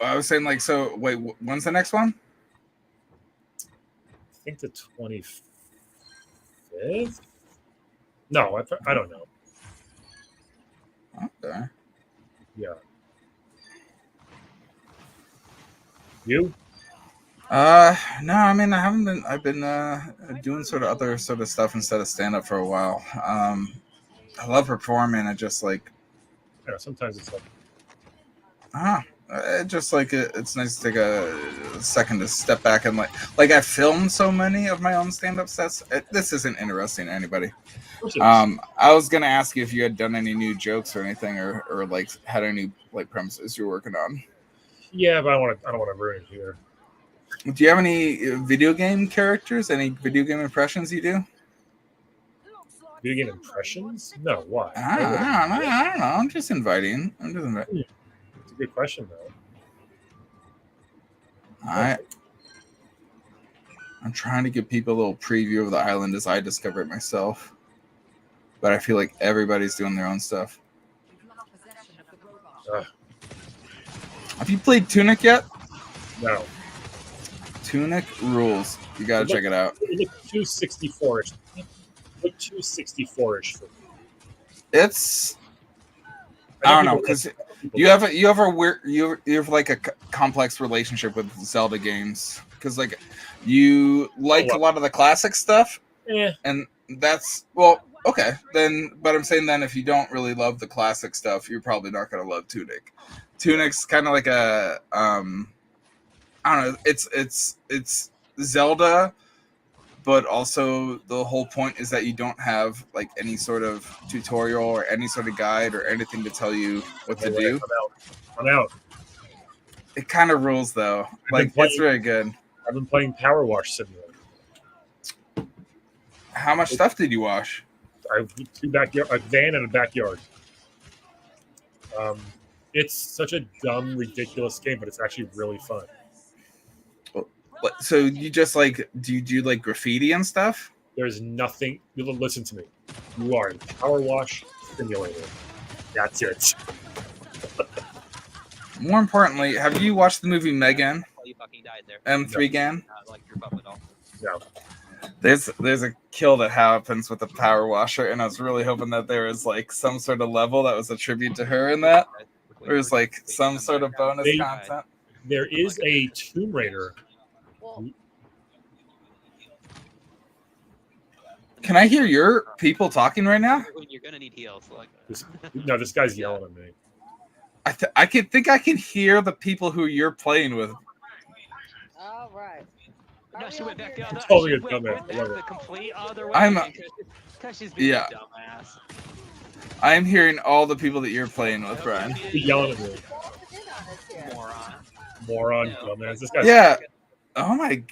I was saying, like, so, wait, when's the next one? I think the 25th? No, I don't know. Okay. Yeah. You? No, I mean, I've been doing sort of other sort of stuff instead of stand-up for a while. I love performing. I just like... Yeah, sometimes it's like... it's nice to take a second to step back and like I filmed so many of my own stand-up sets. This isn't interesting to anybody. I was gonna ask you if you had done any new jokes or anything, or like had any like premises you're working on. Yeah, but I don't want to ruin it here. Do you have any video game characters? Any video game impressions you do? Video game impressions? No, why? I don't know. I'm just inviting. It's a good question, though. I'm trying to give people a little preview of the island as I discover it myself. But I feel like everybody's doing their own stuff. Have you played Tunic yet? No. Tunic rules. You gotta check it out. It looks 264-ish. Look 264-ish for me. It's... I don't know, because you have a weird, you have like a complex relationship with Zelda games, because like you like a lot of the classic stuff, and that's okay. Then, but I'm saying then if you don't really love the classic stuff, you're probably not gonna love Tunic. Tunic's kind of like a I don't know. It's Zelda, but also the whole point is that you don't have like any sort of tutorial or any sort of guide or anything to tell you what to do. I'm out. It kind of rules though. Like it's very good. I've been playing Power Wash Simulator. How much stuff did you wash? I have 2 backyard, a van and a backyard. It's such a dumb, ridiculous game, but it's actually really fun. So you just like do you do like graffiti and stuff? There's nothing. Listen to me. You are in Power Wash Simulator. That's it. More importantly, have you watched the movie Megan? You fucking died there. M3 Gan? Like your butt at all. No. There's a kill that happens with the power washer, and I was really hoping that there was like some sort of level that was a tribute to her in that. There's like some sort of bonus content. There is a Tomb Raider. Can I hear your people talking right now? You're gonna need heals. Like This guy's yelling at me. I think I can hear the people who you're playing with. All right. no, she went back the other. Totally She a went dumbass. I love the it. complete other way. I'm because she's being yeah. a dumbass. I'm hearing all the people that you're playing with, Brian. He's yelling at me. Moron. Moron, Yeah. dumbass. This guy's Yeah. Oh my,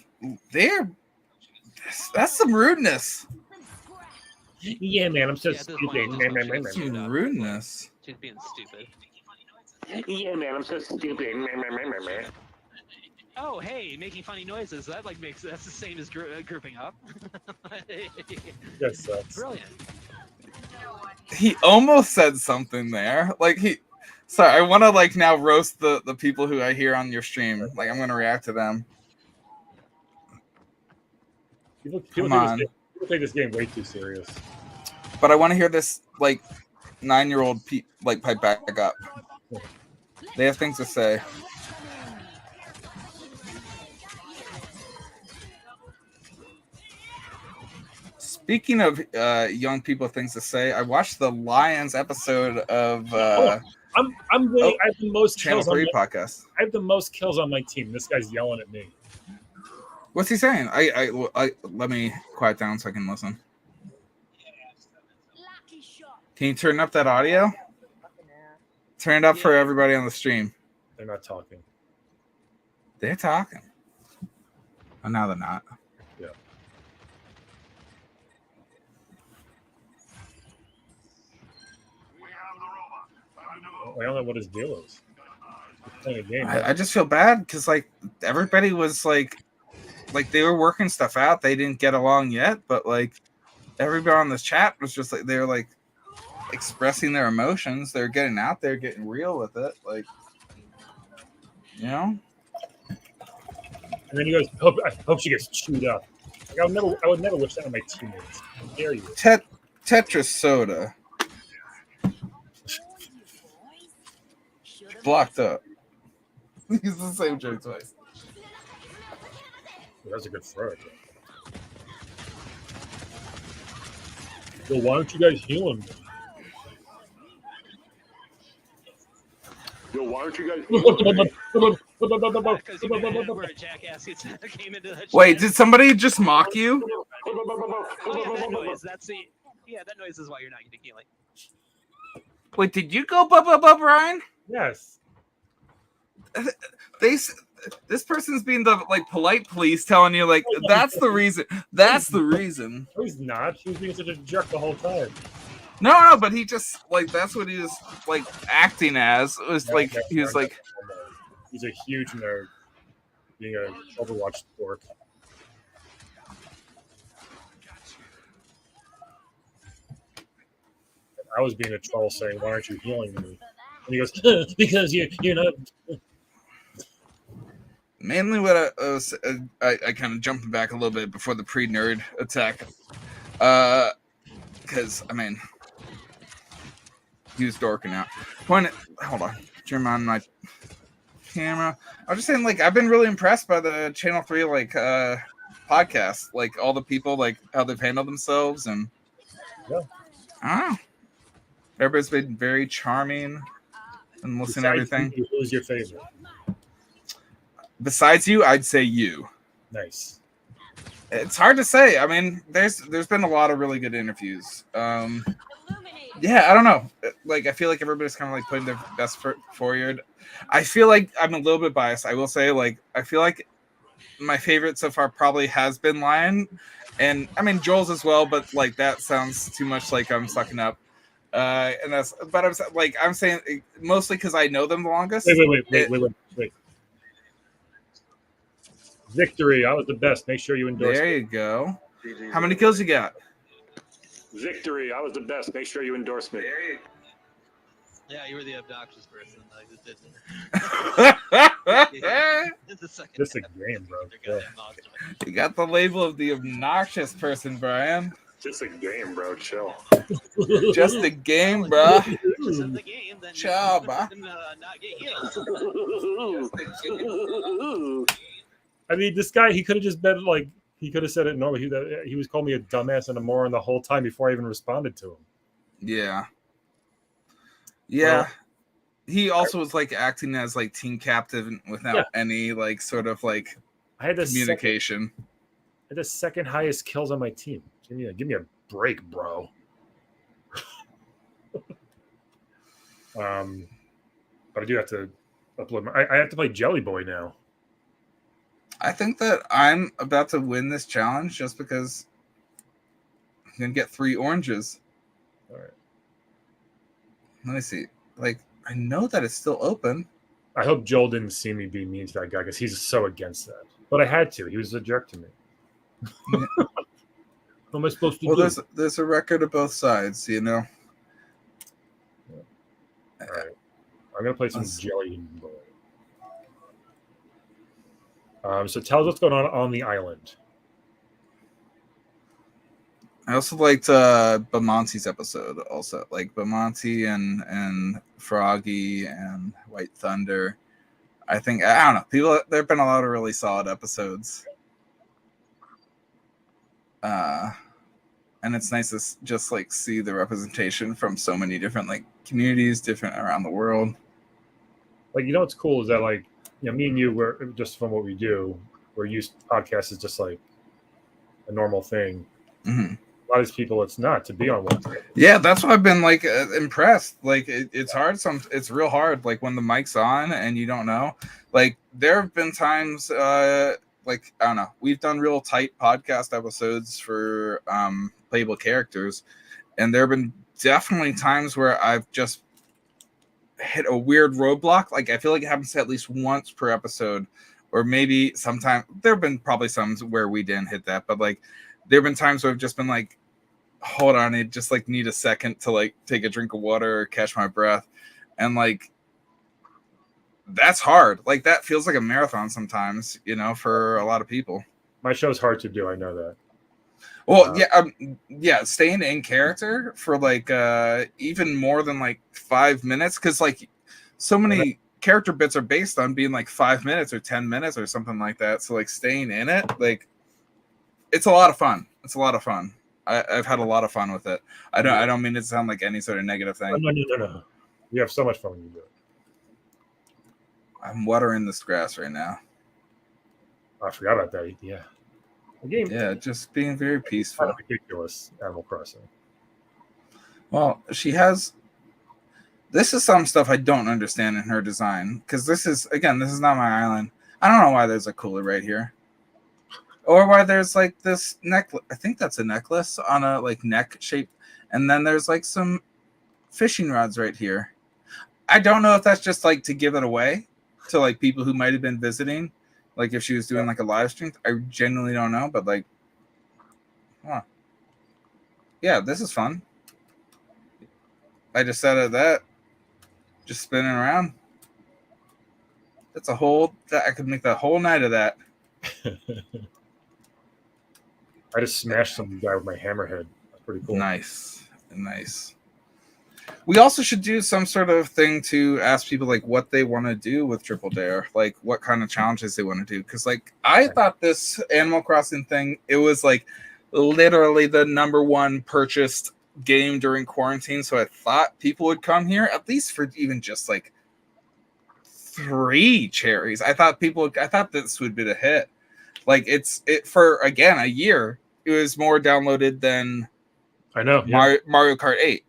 that's some rudeness. Yeah, man, I'm so Yeah, at this point, stupid. it's Man, just man, like man, she's man. Some rudeness. She's being stupid. Yeah, man, I'm so stupid. Man, man, man, man, man. Oh, hey, making funny noises. That like makes that's the same as grouping up. That sucks. Brilliant. He almost said something there. Like sorry, I want to like now roast the people who I hear on your stream. Like I'm gonna react to them. People take this game way too serious. But I want to hear this like 9-year-old like pipe back up. They have things to say. Speaking of young people things to say, I watched the Lions episode of I'm winning. I have the most Channel kills on 3 my, podcast. I have the most kills on my team. This guy's yelling at me. What's he saying? I let me quiet down so I can listen. Can you turn up that audio? Turn it up for everybody on the stream. They're not talking. They're talking. Oh, now they're not. Yeah. I don't know what his deal is. He's playing a game. I just feel bad because like everybody was like they were working stuff out. They didn't get along yet, but like everybody on this chat was just like they were like expressing their emotions. They're getting out there, getting real with it. Like, you know. And then he goes, I hope she gets chewed up. Like, I would never wish that on my teammates. How dare you? Tetris soda blocked up. He's the same joke twice. That's a good throw. Well, why don't you guys heal him? Yo, why don't you guys heal him? Because you were a jackass who came into the Wait, did somebody just mock you? Oh, yeah, that noise. That's the that noise is why you're not getting healing. Wait, did you go Brian? Yes. This person's being the like polite police telling you like that's the reason. That's the reason. No, he's not. He was being such a jerk the whole time. No, but he just like that's what he was like acting as. It was like he was like he's a huge nerd, being an Overwatch dork. I was being a troll saying, "Why aren't you healing me?" And he goes, "Because you're not." mainly what I kind of jumping back a little bit before the pre-nerd attack, because I mean he was dorking out. Hold on, turn on my camera. I was just saying, like I've been really impressed by the Channel 3 like podcast, like all the people like how they've handled themselves, and Yeah. I don't know. Everybody's been very charming and listening to everything. Who's your favorite? Besides you, I'd say you. Nice. It's hard to say. I mean, there's been a lot of really good interviews. Yeah, I don't know. Like, I feel like everybody's kind of like putting their best foot forward. I feel like I'm a little bit biased. I will say, like, I feel like my favorite so far probably has been Lion, and I mean Joel's as well. But like, that sounds too much like I'm sucking up. And that's. But I'm saying mostly because I know them the longest. Wait. Victory. I was the best. Make sure you endorse. There you go. How many kills you got? Victory. I was the best. Make sure you endorse me. Yeah, you were the obnoxious person. Like, this didn't. This is a game, bro. Yeah. You got the label of the obnoxious person, Brian. Just a game, bro. Chill. Just a game, bro. Just in the game, then Ciao, bro. not get healed. I mean, this guy, he could have just been like, he could have said it normally. He was calling me a dumbass and a moron the whole time before I even responded to him. Yeah. Well, he also was like acting as like team captain without any like sort of like I had communication. I had the second highest kills on my team. Give me a break, bro. But I do have to upload. I have to play Jelly Boy now. I think that I'm about to win this challenge just because I'm gonna get 3 oranges. All right. Let me see. Like, I know that it's still open. I hope Joel didn't see me be mean to that guy because he's so against that. But I had to. He was a jerk to me. Yeah. What am I supposed to Well, do? there's a record of both sides, you know. All right. I'm gonna play some Jelly Boy. So tell us what's going on the island. I also liked Bamonti's episode. Also, like Bamonti and Froggy and White Thunder. I think I don't know. There've been a lot of really solid episodes. And it's nice to just like see the representation from so many different like communities, different around the world. Like, you know what's cool is that, like, you know, me and you were just from what we do, we're used podcasts is just like a normal thing. Mm-hmm. A lot of these people, it's not to be on one. Yeah, that's what I've been like impressed. Like it's hard. It's real hard. Like when the mic's on and you don't know. Like there have been times, like I don't know. We've done real tight podcast episodes for playable characters, and there have been definitely times where I've just hit a weird roadblock. Like I feel like it happens at least once per episode, or maybe sometime. There have been probably some where we didn't hit that, but like there have been times where I've just been like, hold on, I just like need a second to like take a drink of water or catch my breath. And like that's hard. Like that feels like a marathon sometimes, you know, for a lot of people. My show's hard to do, I know that. Well, yeah, staying in character for like even more than like 5 minutes, because like so many character bits are based on being like 5 minutes or 10 minutes or something like that. So like staying in it, like it's a lot of fun. It's a lot of fun. I've had a lot of fun with it. I don't mean it to sound like any sort of negative thing. No. You have so much fun when you do it. I'm watering this grass right now. I forgot about that. Yeah. The game. Yeah, just being very peaceful. Kind of ridiculous, Animal Crossing. Well, she has. This is some stuff I don't understand in her design, because this is not my island. I don't know why there's a cooler right here. Or why there's like this necklace. I think that's a necklace on a like neck shape. And then there's like some fishing rods right here. I don't know if that's just like to give it away to like people who might have been visiting. Like if she was doing like a live stream. I genuinely don't know. But like, huh. Yeah, this is fun. I just said that. Just spinning around. That's I could make the whole night of that. I just smashed some guy with my hammerhead. That's pretty cool. Nice. We also should do some sort of thing to ask people like what they want to do with Triple Dare, like what kind of challenges they want to do. Because like I thought this Animal Crossing thing, it was like literally the #1 purchased game during quarantine. So I thought people would come here at least for even just like 3 cherries. I thought this would be the hit. Like it for again a year. It was more downloaded than I know. Yeah. Mario Kart 8,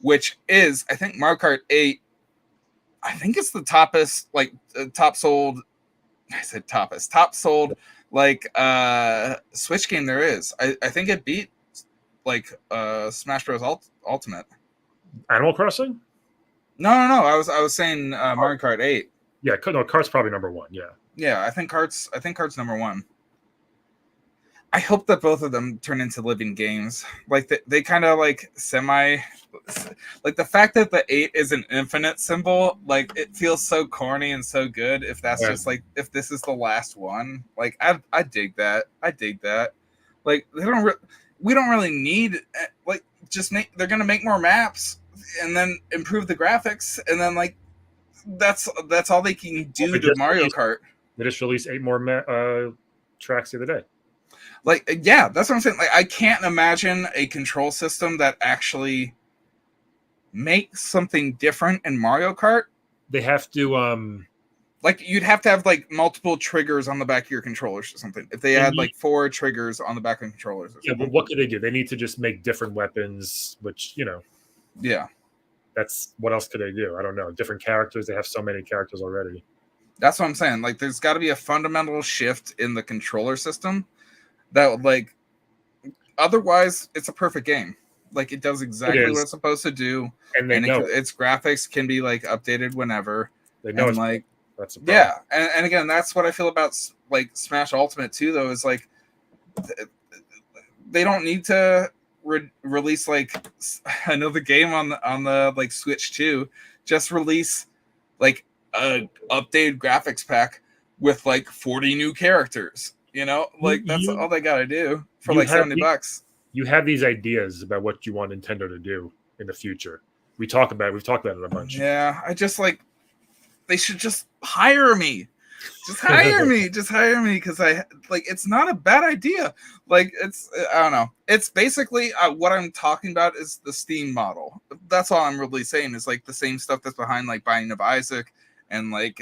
which is I think Mario Kart 8. I think it's the top sold. I said top sold like Switch game there is. I think it beat like Smash Bros. Ultimate. Animal Crossing? No. I was saying Mario Kart 8. Yeah, no, Kart's probably number one. Yeah. Yeah, I think Kart's number one. I hope that both of them turn into living games. Like they kind of like like the fact that the 8 is an infinite symbol, like it feels so corny and so good. If that's just like if this is the last one, like I dig that. I dig that. Like we don't really need like just they're gonna make more maps and then improve the graphics and then like that's all they can do to Mario Kart. They just released 8 more tracks the other day. Like, yeah, that's what I'm saying. Like, I can't imagine a control system that actually makes something different in Mario Kart. They have to, like, you'd have to have like multiple triggers on the back of your controllers or something. If they had like 4 triggers on the back of controllers. Or something. But what could they do? They need to just make different weapons, which yeah, that's what else could they do? I don't know. Different characters. They have so many characters already. That's what I'm saying. Like, there's got to be a fundamental shift in the controller system. That would like, otherwise it's a perfect game. Like it does exactly what it's supposed to do, and its graphics can be like updated whenever. They know, and, like that's a yeah, and again, that's what I feel about like Smash Ultimate too. Though is like they don't need to release like another game on the like Switch 2. Just release like a updated graphics pack with like 40 new characters. Like that's all they got to do for like $70. You have these ideas about what you want Nintendo to do in the future. We've talked about it a bunch. Yeah, I just like they should just hire me. Just hire me. Just hire me because I like it's not a bad idea. Like it's I don't know. It's basically what I'm talking about is the Steam model. That's all I'm really saying is like the same stuff that's behind like Binding of Isaac and like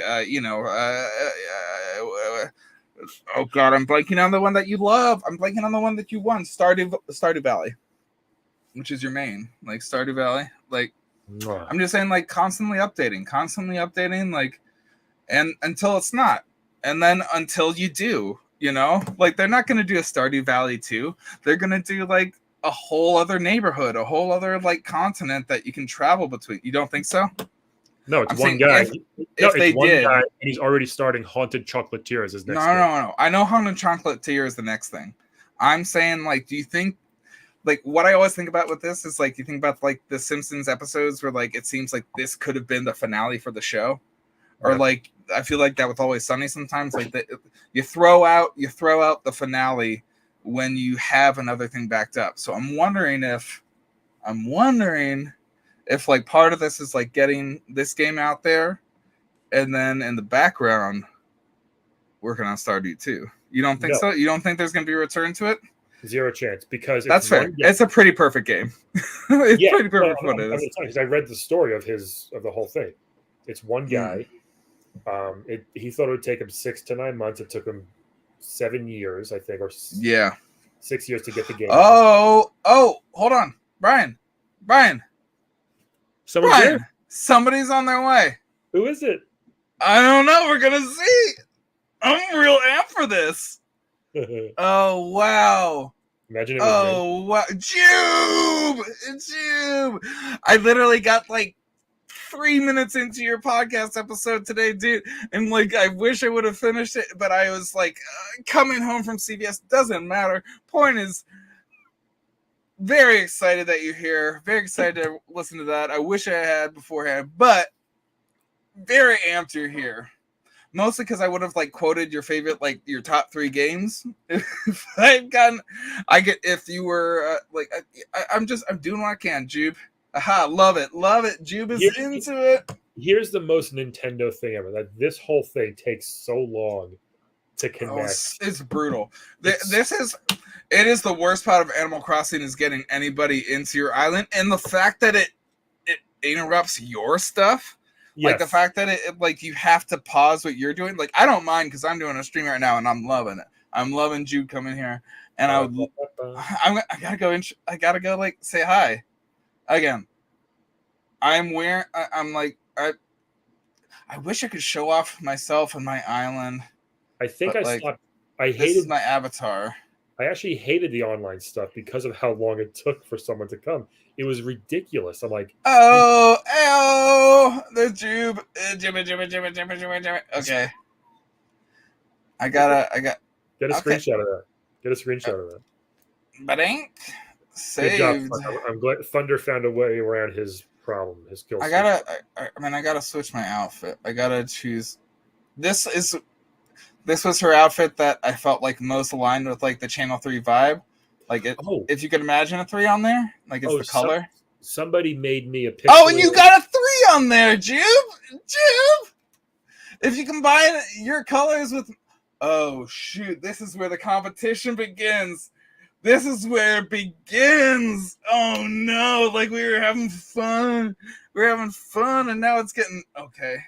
oh god, I'm blanking on the one that you love. I'm blanking on the one that you won, Stardew Valley, which is your main, like Stardew Valley. Like, I'm just saying, like constantly updating, like, and until it's not, and then until you do, like they're not gonna do a Stardew Valley 2. They're gonna do like a whole other neighborhood, a whole other like continent that you can travel between. You don't think so? No, it's one guy. It's one guy, and he's already starting Haunted Chocolatier as his next game. No. I know Haunted Chocolatier is the next thing. I'm saying, like, do you think, like, what I always think about with this is, like, you think about, like, the Simpsons episodes where, like, it seems like this could have been the finale for the show. Or, like, I feel like that with Always Sunny sometimes. Like, you throw out the finale when you have another thing backed up. So I'm wondering if like part of this is like getting this game out there and then in the background working on Stardew 2. You don't think so? You don't think there's going to be a return to it? Zero chance because that's fair. It's a pretty perfect game. It's pretty perfect what it is. Because I read the story of the whole thing. It's one guy. He thought it would take him 6 to 9 months. It took him 7 years, I think, or 6 years to get the game. Oh, hold on, Brian. Somebody's on their way. Who is it? I don't know. We're gonna see. I'm real amped for this. Oh wow! Imagine it was wow, Jube! I literally got like 3 minutes into your podcast episode today, dude, and like I wish I would have finished it, but I was like coming home from CVS. Doesn't matter. Point is. Very excited that you're here. Very excited to listen to that. I wish I had beforehand, but very amped you're here. Mostly because I would have like quoted your favorite, like your top 3 games. If you were I'm doing what I can, Jube. Aha, love it. Jube is into it. Here's the most Nintendo thing ever. That this whole thing takes so long to connect. It's brutal. It is the worst part of Animal Crossing is getting anybody into your island, and the fact that it interrupts your stuff. Yes. Like the fact that it like you have to pause what you're doing. Like I don't mind because I'm doing a stream right now and I'm loving it. I'm loving Jude coming here, and I gotta go. I gotta go. Like say hi again. I'm wearing. I'm like I wish I could show off myself and my island. I think but, I like, stopped. I This is hated. my avatar. I actually hated the online stuff because of how long it took for someone to come. It was ridiculous. I'm like, Oh, there's Jube. Jibba. Okay. I got. get a Okay. screenshot of that. Get a screenshot of that. Badink. Good job. Saved. Thunder. I'm glad Thunder found a way around his problem, his kill. I gotta. I gotta switch my outfit. I gotta choose. This was her outfit that I felt like most aligned with like the Channel 3 vibe. Like if you could imagine a 3 on there, like it's the color. Somebody made me a picture. Oh, and you got a 3 on there, Jube. If you combine your colors with, oh shoot, this is where the competition begins. This is where it begins. Oh no, like we were having fun. And now it's getting okay.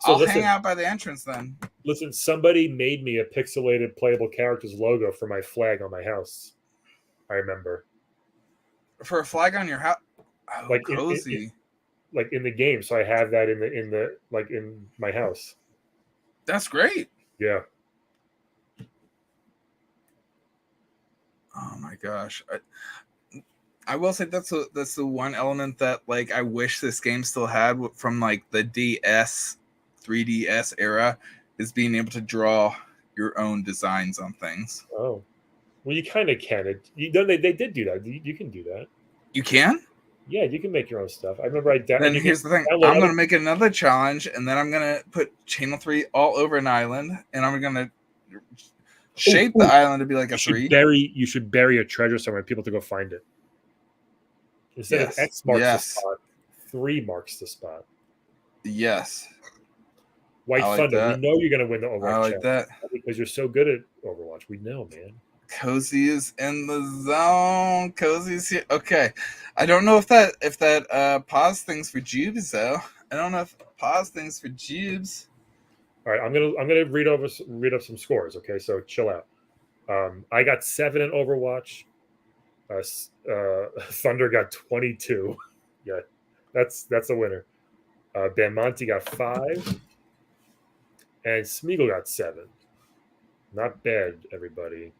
So I'll hang out by the entrance then. Listen, somebody made me a pixelated playable characters logo for my flag on my house. I remember. For a flag on your house? Oh, like cozy. Like in the game, so I have that in my house. That's great. Yeah. Oh my gosh. I will say that's the one element that like I wish this game still had from like the DS 3DS era is being able to draw your own designs on things. Oh, well, you kind of can. They did do that. You can do that. You can? Yeah, you can make your own stuff. I remember Then here's the thing. I'm going to make another challenge, and then I'm going to put Channel 3 all over an island, and I'm going to shape the island to be like a 3. You should bury a treasure somewhere for people to go find it. Instead of X marks the spot, 3 marks the spot. Yes. White Thunder, we know you're going to win the Overwatch. I like that. Because you're so good at Overwatch. We know, man. Cozy is in the zone. Cozy's here. Okay. I don't know if that pause things for Jubes though. I don't know if pause things for Jubes. All right, I'm gonna read up some scores. Okay, so chill out. I got 7 in Overwatch. Thunder got 22. Yeah, that's a winner. Banmonti got 5, and Smeagol got 7. Not bad, everybody.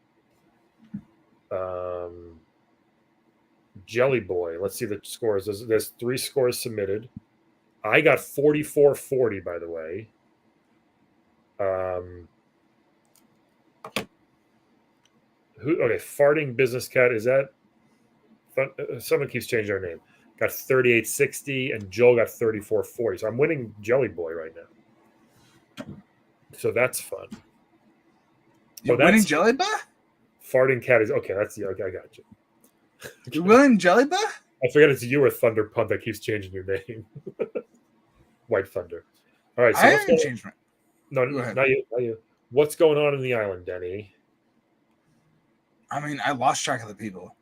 Jelly Boy. Let's see the scores. There's 3 scores submitted. I got 44-40, by the way. Farting Business Cat, is that someone keeps changing their name? Got 38-60, and Joel got 34-40. So I'm winning Jelly Boy right now. So that's fun. You're winning Jelly Boy? Farting Cat is okay. I got you. You're winning Jelly Boy? I forget it's you or Thunder Punt that keeps changing your name. White Thunder. All right, so I haven't changed my. No, not you. What's going on in the island, Dani? I mean, I lost track of the people.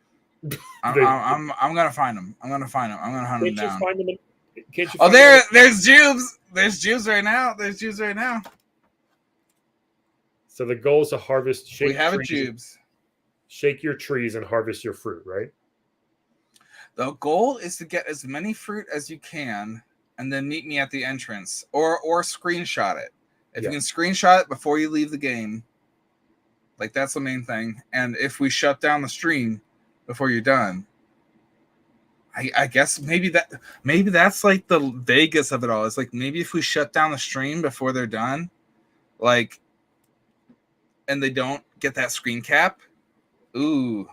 I'm gonna find them. I'm gonna hunt them down. There's Jubes. There's Jubes right now. So the goal is to harvest. We have a Jubes. Shake your trees and harvest your fruit, right? The goal is to get as many fruit as you can, and then meet me at the entrance, or screenshot it. If you can screenshot it before you leave the game, like that's the main thing. And if we shut down the stream before you're done, I guess maybe that's like the Vegas of it all. It's like maybe if we shut down the stream before they're done, like, and they don't get that screen cap. Ooh,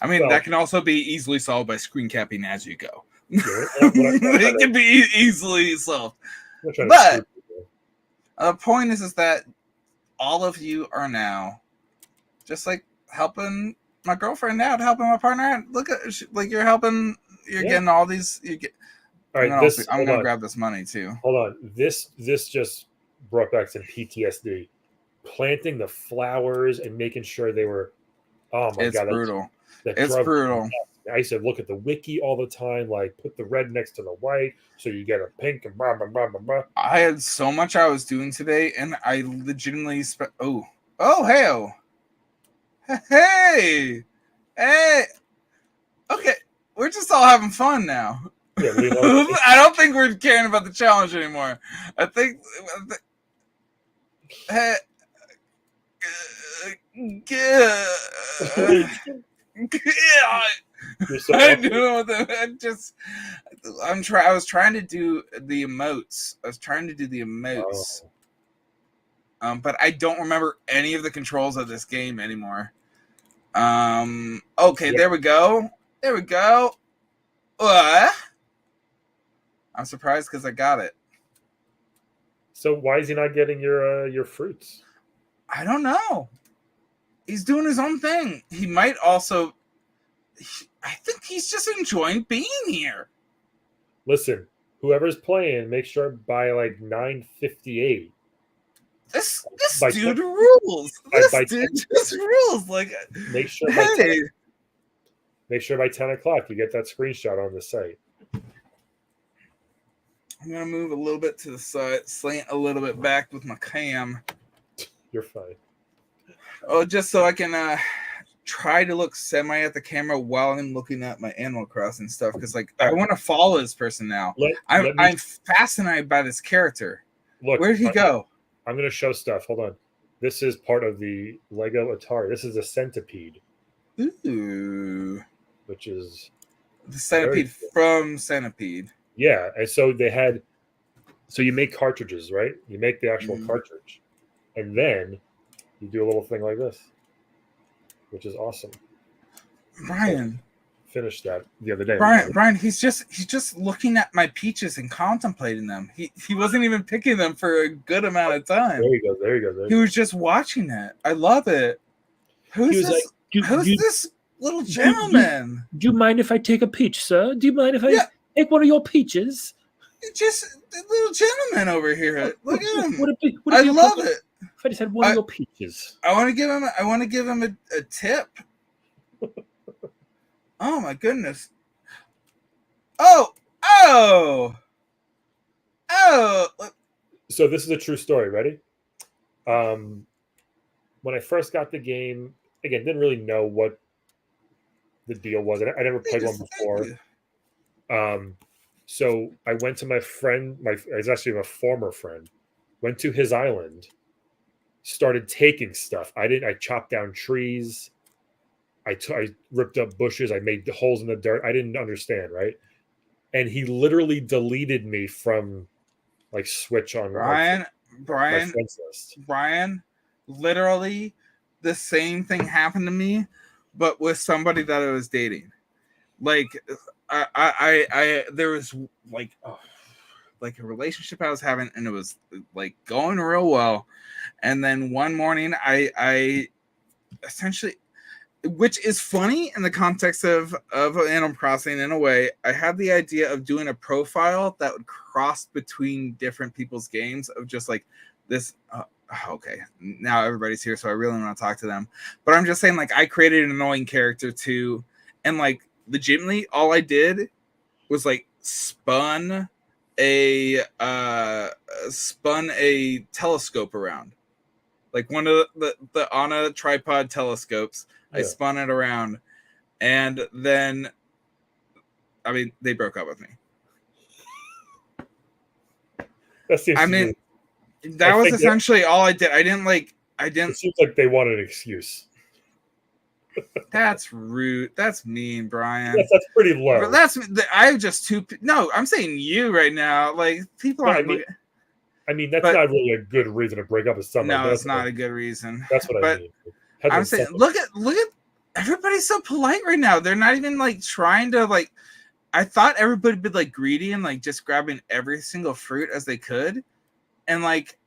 I mean that can also be easily solved by screen capping as you go. It can be easily solved. But the point is that all of you are now just like helping my girlfriend out, helping my partner out. Look at like you're helping. You're getting all these. All right, I'm gonna grab this money too. Hold on. This just brought back some PTSD. Planting the flowers and making sure they were. Oh my god! It's brutal. It's brutal. I used to look at the wiki all the time, like put the red next to the white, so you get a pink and blah blah blah blah blah. I had so much I was doing today, and I legitimately spent. Oh, hey. Okay, we're just all having fun now. Yeah, I don't think we're caring about the challenge anymore. I think. Hey. You're so I awkward. know that. I was trying to do the emotes. Oh. But I don't remember any of the controls of this game anymore. Okay, Yeah. there we go. I'm surprised because I got it. So why is he not getting your fruits? I don't know. He's doing his own thing. He might also. I think he's just enjoying being here. Listen, whoever's playing, make sure by like 9:58. This By dude 10 rules. This by dude 10 just rules. Like, Make sure by hey, 10 o'clock you get that screenshot on the site. I'm gonna move a little bit to the side, slant a little bit back with my cam. You're fine. Oh, just so I can try to look semi at the camera while I'm looking at my Animal Crossing stuff, because like I want to follow this person now. I'm fascinated by this character. Look, Where'd he go? I'm going to show stuff. Hold on. This is part of the Lego Atari. This is a centipede. Ooh, which is the centipede from Centipede. Yeah, and so you make cartridges, right? You make the actual cartridge, and then you do a little thing like this, which is awesome. Brian finished that the other day. Brian, he's just looking at my peaches and contemplating them. He wasn't even picking them for a good amount of time. There you go. He was just watching it. I love it. Who's this? Who's this little gentleman? Do you mind if I take a peach, sir? Do you mind if I take one of your peaches? Just the little gentleman over here. Look at him. I love it. If I just had one of your peaches. I want to give him a tip. Oh my goodness. Oh. So this is a true story. Ready? When I first got the game, again, didn't really know what the deal was. I never played one before. So I went to my friend. It's actually a former friend. Went to his island. Started taking stuff. I chopped down trees. I ripped up bushes. I made holes in the dirt. I didn't understand, right? And he literally deleted me from like Switch on Brian, my friends list. Brian, literally the same thing happened to me, but with somebody that I was dating. Like I there was like a relationship I was having, and it was like going real well. And then one morning I essentially, which is funny in the context of Animal Crossing in a way, I had the idea of doing a profile that would cross between different people's games of just like this. Okay, now everybody's here, so I really want to talk to them. But I'm just saying, like, I created an annoying character too, and like legitimately, all I did was like spun a telescope around, like one of the on a tripod telescopes. I spun it around, and then, I mean, they broke up with me. That was essentially all I did. I didn't. It seems like they wanted an excuse. That's rude. That's mean, Brian. That's pretty low. But I just no. I'm saying you right now. Like, people aren't. I mean, that's not really a good reason to break up with someone. No, it's not a good reason. That's what I mean. I'm saying, look at everybody's so polite right now. They're not even like trying to like. I thought everybody would be like greedy and like just grabbing every single fruit as they could, and like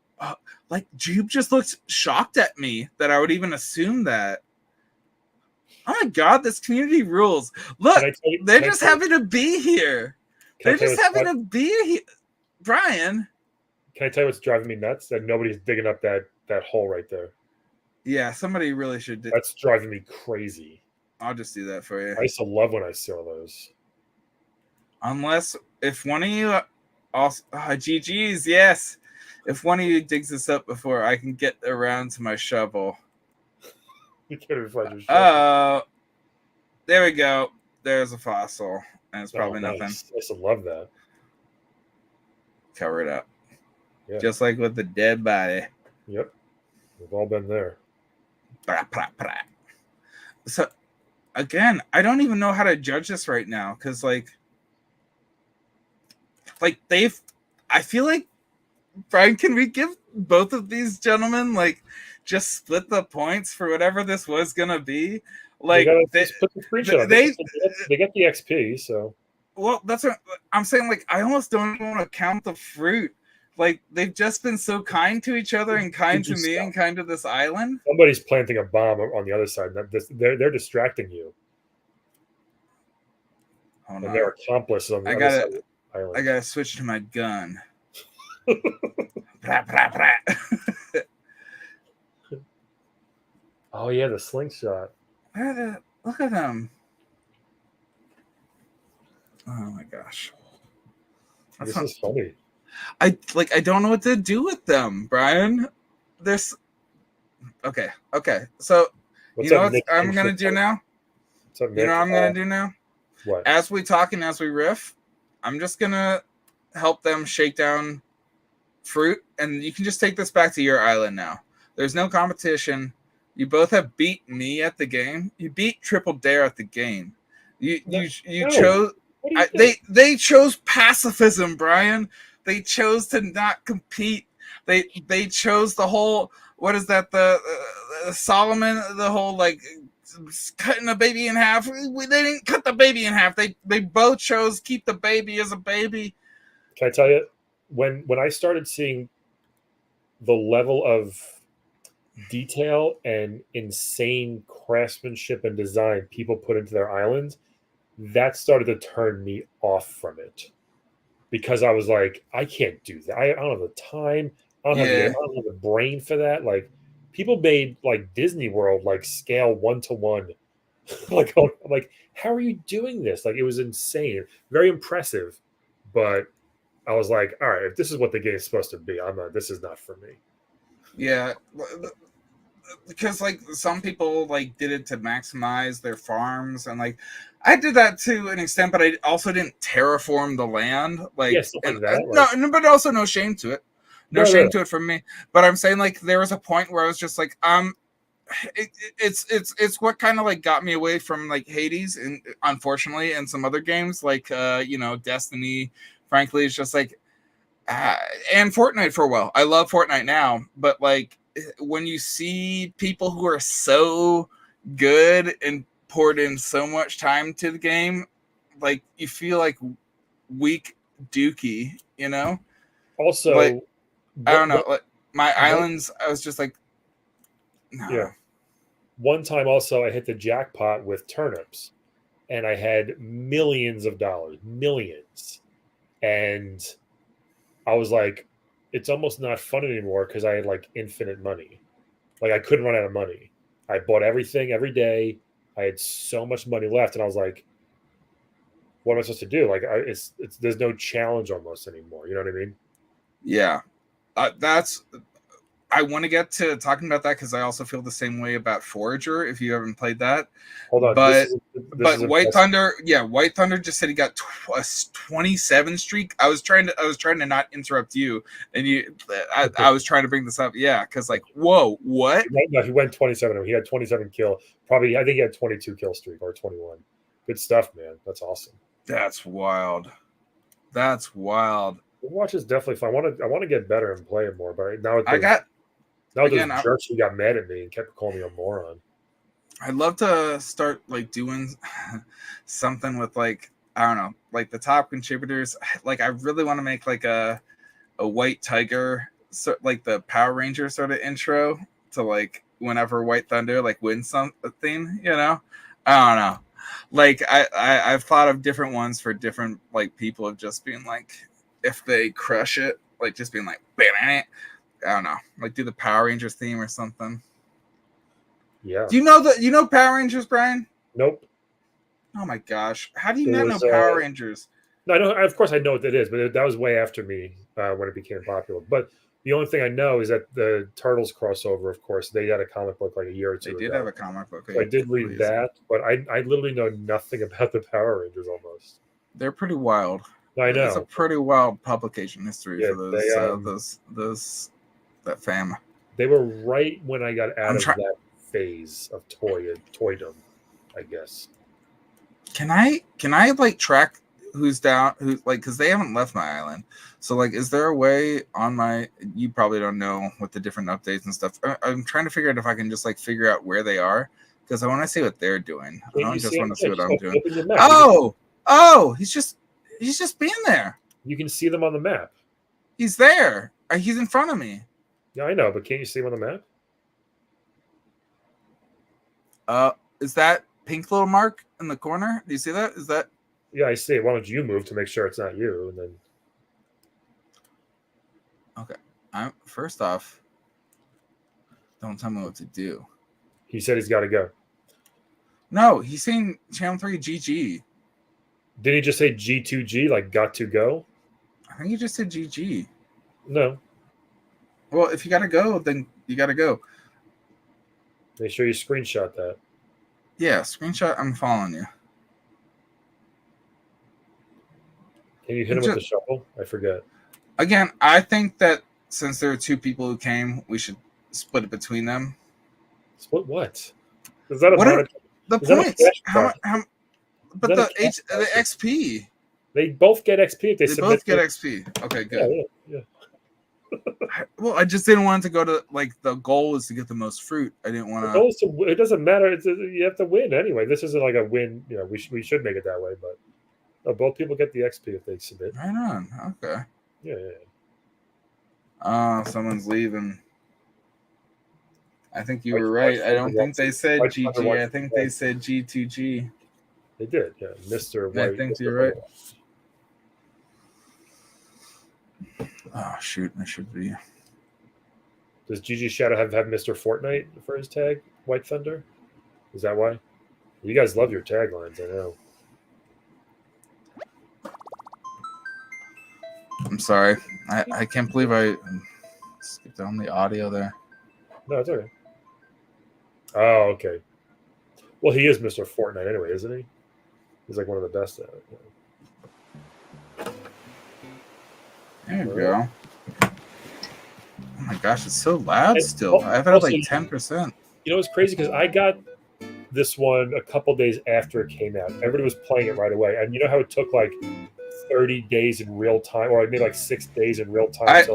Jube just looked shocked at me that I would even assume that. Oh my God, this community rules. Look, they're just happy to be here. They're just happy to be here, Brian. Can I tell you what's driving me nuts? That nobody's digging up that hole right there. Yeah, somebody really should. That's driving me crazy. I'll just do that for you. I used to love when I saw those. Unless if one of you also GG's, yes. If one of you digs this up before I can get around to my shovel. You can't even find your shovel. There we go. There's a fossil. And it's probably nice. nothing. I used to love that. Cover it up. Yeah. Just like with the dead body. Yep. We've all been there. So again, I don't even know how to judge this right now because like I feel like, Brian, can we give both of these gentlemen like just split the points for whatever this was gonna be? Like they put the screenshot. They get the XP, so well, that's what I'm saying. Like, I almost don't even want to count the fruit. Like, they've just been so kind to each other and kind to me and kind to this island. Somebody's planting a bomb on the other side. They're distracting you. And their accomplice on the other side of the island. I gotta switch to my gun. Blah, blah, blah. Oh yeah, the slingshot. Look at them. Oh my gosh. This is funny. I don't know what to do with them, Brian. There's okay. So you know what I'm gonna do now? You know what I'm gonna do now? What? As we talk and as we riff, I'm just gonna help them shake down fruit, and you can just take this back to your island now. There's no competition. You both have beat me at the game. You beat Triple Dare at the game. You chose. They chose pacifism, Brian. They chose to not compete. They chose the whole. What is that? The Solomon. The whole like cutting a baby in half. They didn't cut the baby in half. They both chose keep the baby as a baby. Can I tell you, when I started seeing the level of detail and insane craftsmanship and design people put into their islands, that started to turn me off from it, because I was like, I can't do that. I don't have the time. I don't have the brain for that. Like, people made like Disney World like scale 1-to-1. Like, I'm like, how are you doing this? Like, it was insane, very impressive, but I was like, all right, if this is what the game's supposed to be, this is not for me. Yeah, because like some people like did it to maximize their farms, and like I did that to an extent, but I also didn't terraform the land. Like, no, but also no shame to it. No shame to it from me. But I'm saying like there was a point where I was just like, it's what kind of like got me away from like Hades, and unfortunately, and some other games like Destiny. Frankly, it's just like and Fortnite for a while. I love Fortnite now, but like when you see people who are so good and poured in so much time to the game, like you feel like weak dookie, you know? Also, like, I don't know. Like my islands, I was just like, no. Yeah. One time also I hit the jackpot with turnips, and I had millions of dollars, millions. And I was like, it's almost not fun anymore because I had like infinite money. Like, I couldn't run out of money. I bought everything every day. I had so much money left, and I was like, what am I supposed to do? Like, there's no challenge almost anymore. You know what I mean? Yeah. I want to get to talking about that because I also feel the same way about Forager. If you haven't played that, hold on. But White Thunder, White Thunder just said he got a 27 streak. I was trying to not interrupt you, and I was trying to bring this up. Yeah, because like, whoa, what? He went 27. He had 27 kill. Probably, I think he had 22 kill streak or 21. Good stuff, man. That's awesome. That's wild. That's wild. Overwatch is definitely fun. I want to get better and play it more, but now those jerks who got mad at me and kept calling me a moron. I'd love to start like doing something with like, I don't know, like the top contributors. Like, I really want to make like a White Tiger, so like the Power Ranger sort of intro to like whenever White Thunder like wins something, you know? I don't know. Like I've thought of different ones for different like people of just being like, if they crush it, like just being like, I don't know, like do the Power Rangers theme or something. Yeah. Do you know Power Rangers, Brian? Nope. Oh my gosh! How do you It not was, know Power Rangers? No, I know. Of course, I know what that is, but that was way after me when it became popular. But the only thing I know is that the Turtles crossover, of course, they had a comic book like a year or They two did ago. have a comic book. So I did read please. that, but I literally know nothing about the Power Rangers almost. They're pretty wild. I know. It's a pretty wild publication history Yeah, for that fam. They were right when I got out I'm of try- that phase of toydom, I guess. Can I like track who's down, who's like, because they haven't left my island. So like, is there a way on my? You probably don't know with the different updates and stuff. I'm trying to figure out if I can just like figure out where they are because I want to see what they're doing. I don't just want to see what I'm doing. Open your map. Oh, he's just being there. You can see them on the map. He's there. He's in front of me. Yeah, I know, but can't you see them on the map? Is that pink little mark in the corner? Do you see that? Is that? Yeah, I see it. Why don't you move to make sure it's not you? And then. Okay. First off, don't tell me what to do. He said he's got to go. No, he's saying Channel 3 GG. Did he just say G2G, like got to go? I think he just said GG. No. Well, if you got to go, then you got to go. Make sure you screenshot that. Yeah, screenshot. I'm following you. Can you hit him with the shovel? I forget. Again, I think that since there are two people who came, we should split it between them. Split what? Is that the points? But the XP. They both get XP if they both get XP. Okay, good. Yeah. Well, I just didn't want it to go to like the goal is to get the most fruit. I didn't want to. It doesn't matter. You have to win anyway. This isn't like a win. You know, we should make it that way, but both people get the XP if they submit. Right on. Okay. Yeah. Someone's leaving. I think you were right. I don't think they said GG. I think they said G2G. They did, yeah. Mr. White. I think you're right. Oh shoot! I should be. Does GG Shadow have Mr. Fortnite for his tag? White Thunder? Is that why? You guys love your taglines, I know. I'm sorry. I can't believe I skipped on the audio there. No, it's okay. Oh, okay. Well, he is Mr. Fortnite anyway, isn't he? He's like one of the best at it. Yeah. There you go. Oh my gosh, it's so loud still. I have it at like 10%. You know, it's crazy because I got this one a couple days after it came out. Everybody was playing it right away. And you know how it took like 30 days in real time, or maybe like 6 days in real time?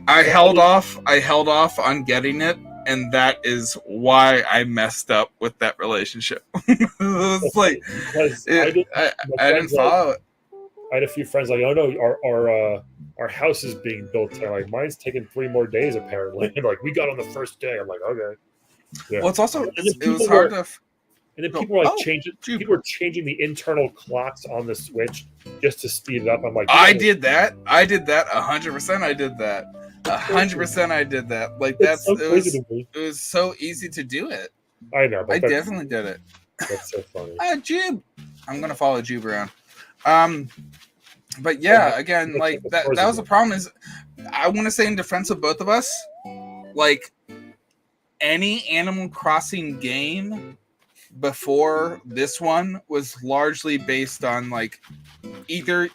I held off on getting it, and that is why I messed up with that relationship. It was like I didn't follow it. I had a few friends like, oh no, our house is being built today. Like, mine's taking 3 more days apparently. Like, we got on the first day. I'm like, okay. Yeah. Well, it's also it was hard to. And then people were like people were changing the internal clocks on the Switch just to speed it up. I'm like, I did that 100%. I did that 100%. I did that. Like it was so easy to do it. I know. But I definitely did it. That's so funny. Jube. I'm gonna follow Jube around. But yeah, again, like that was the problem. Is I want to say in defense of both of us, like any Animal Crossing game before this one was largely based on like either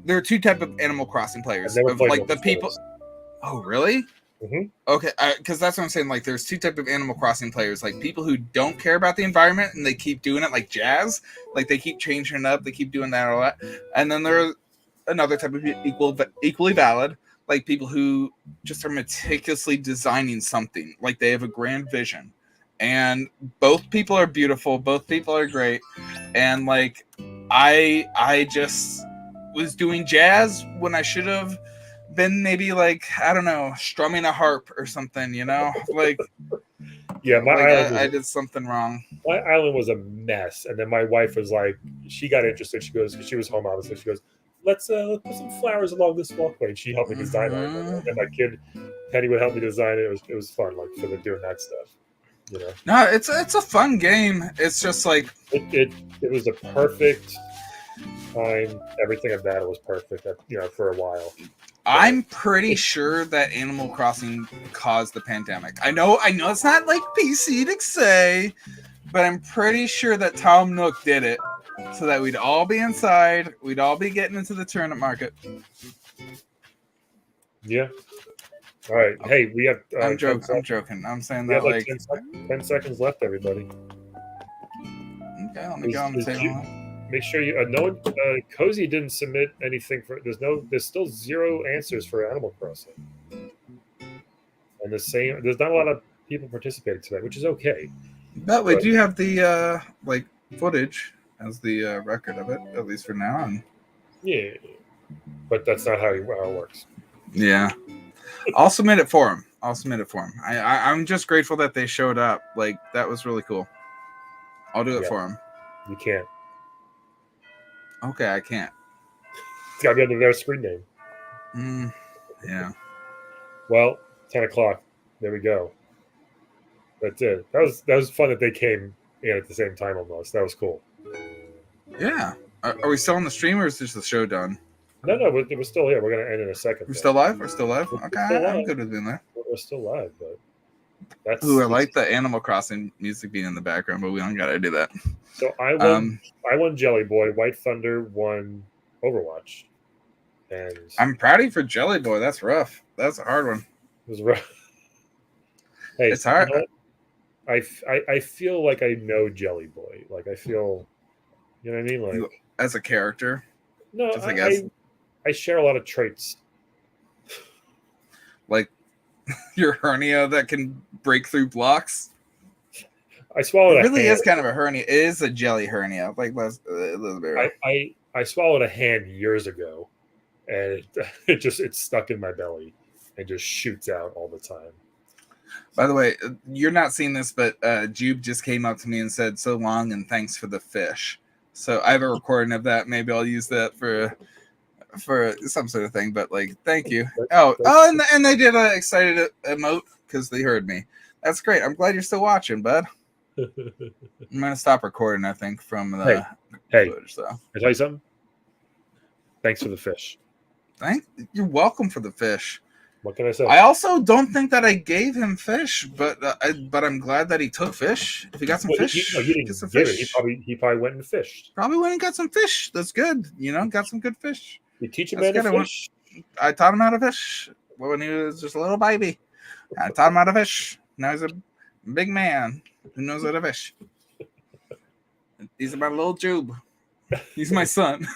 there are two type of Animal Crossing players, of, like the people. Oh, really? Mm-hmm. Okay, because that's what I'm saying. Like, there's two type of Animal Crossing players, like people who don't care about the environment and they keep doing it, like Jazz. Like they keep changing it up, they keep doing that a lot. And then there's another type of equally valid, like people who just are meticulously designing something. Like they have a grand vision, and both people are beautiful, both people are great, and like I just was doing Jazz when I should have been maybe like, I don't know, strumming a harp or something, you know, like yeah, I did something wrong. My island was a mess, and then my wife was like, she got interested. She goes, she was home obviously. She goes, let's put some flowers along this walkway, and she helped me design it. And my kid Penny would help me design it. It was fun, like for doing that stuff. You know, No, it's a fun game. It's just like it was a perfect time. Everything about it was perfect. You know, for a while. I'm pretty sure that Animal Crossing caused the pandemic. I know it's not like PC to say, but I'm pretty sure that Tom Nook did it so that we'd all be inside, we'd all be getting into the turnip market. Yeah. All right. Hey, we have. I'm 10 joking. I'm seconds. joking. I'm saying We that have like like 10 seconds left, everybody. okay, let me go on the table. Make sure you. No one. Cozy didn't submit anything for. There's still 0 answers for Animal Crossing. And there's not a lot of people participating today, which is okay. But we do have the like footage as the record of it, at least for now. And Yeah, but that's not how it works. yeah, I'll submit it for him. I'm just grateful that they showed up. Like that was really cool. I'll do it for him. You can't. Okay, I can't. It's got to be under their screen name. Yeah. Well, 10 o'clock. There we go. That's it. That was fun that they came in at the same time almost. That was cool. Yeah. Are we still on the stream or is this the show done? No, we're still here. We're going to end in a second. We're still live? We're still live? We're Okay, still I'm live. good with being there. We're still live, but that's. Ooh, I like the Animal Crossing music being in the background, but we don't gotta do that. So I won Jelly Boy. White Thunder won Overwatch. And I'm proud of you for Jelly Boy. That's rough. That's a hard one. It was rough. Hey, it's hard. You know, I feel like I know Jelly Boy. Like I feel, you know what I mean? Like as a character. No, just, I guess. I share a lot of traits. Like your hernia that can break through blocks. I swallowed. It really is kind of a hernia. It is a jelly hernia. Like Elizabeth. I swallowed a hand years ago, and it stuck in my belly and just shoots out all the time. By the way, you're not seeing this, but Jube just came up to me and said, "So long and thanks for the fish." So I have a recording of that. Maybe I'll use that for some sort of thing. But like, thank you. And they did an excited emote because they heard me. That's great. I'm glad you're still watching, bud. I'm gonna stop recording. I think from the footage. So can I tell you something? Thanks for the fish. You're welcome for the fish. What can I say? I also don't think that I gave him fish, but I'm glad that he took fish. If he got some fish, you didn't some give fish. It. He probably went and fished. Probably went and got some fish. That's good. You know, got some good fish. You teach him how to fish. I taught him how to fish when he was just a little baby. I taught him how to fish. Now he's a big man who knows how to fish. He's about a little Jube. He's my son.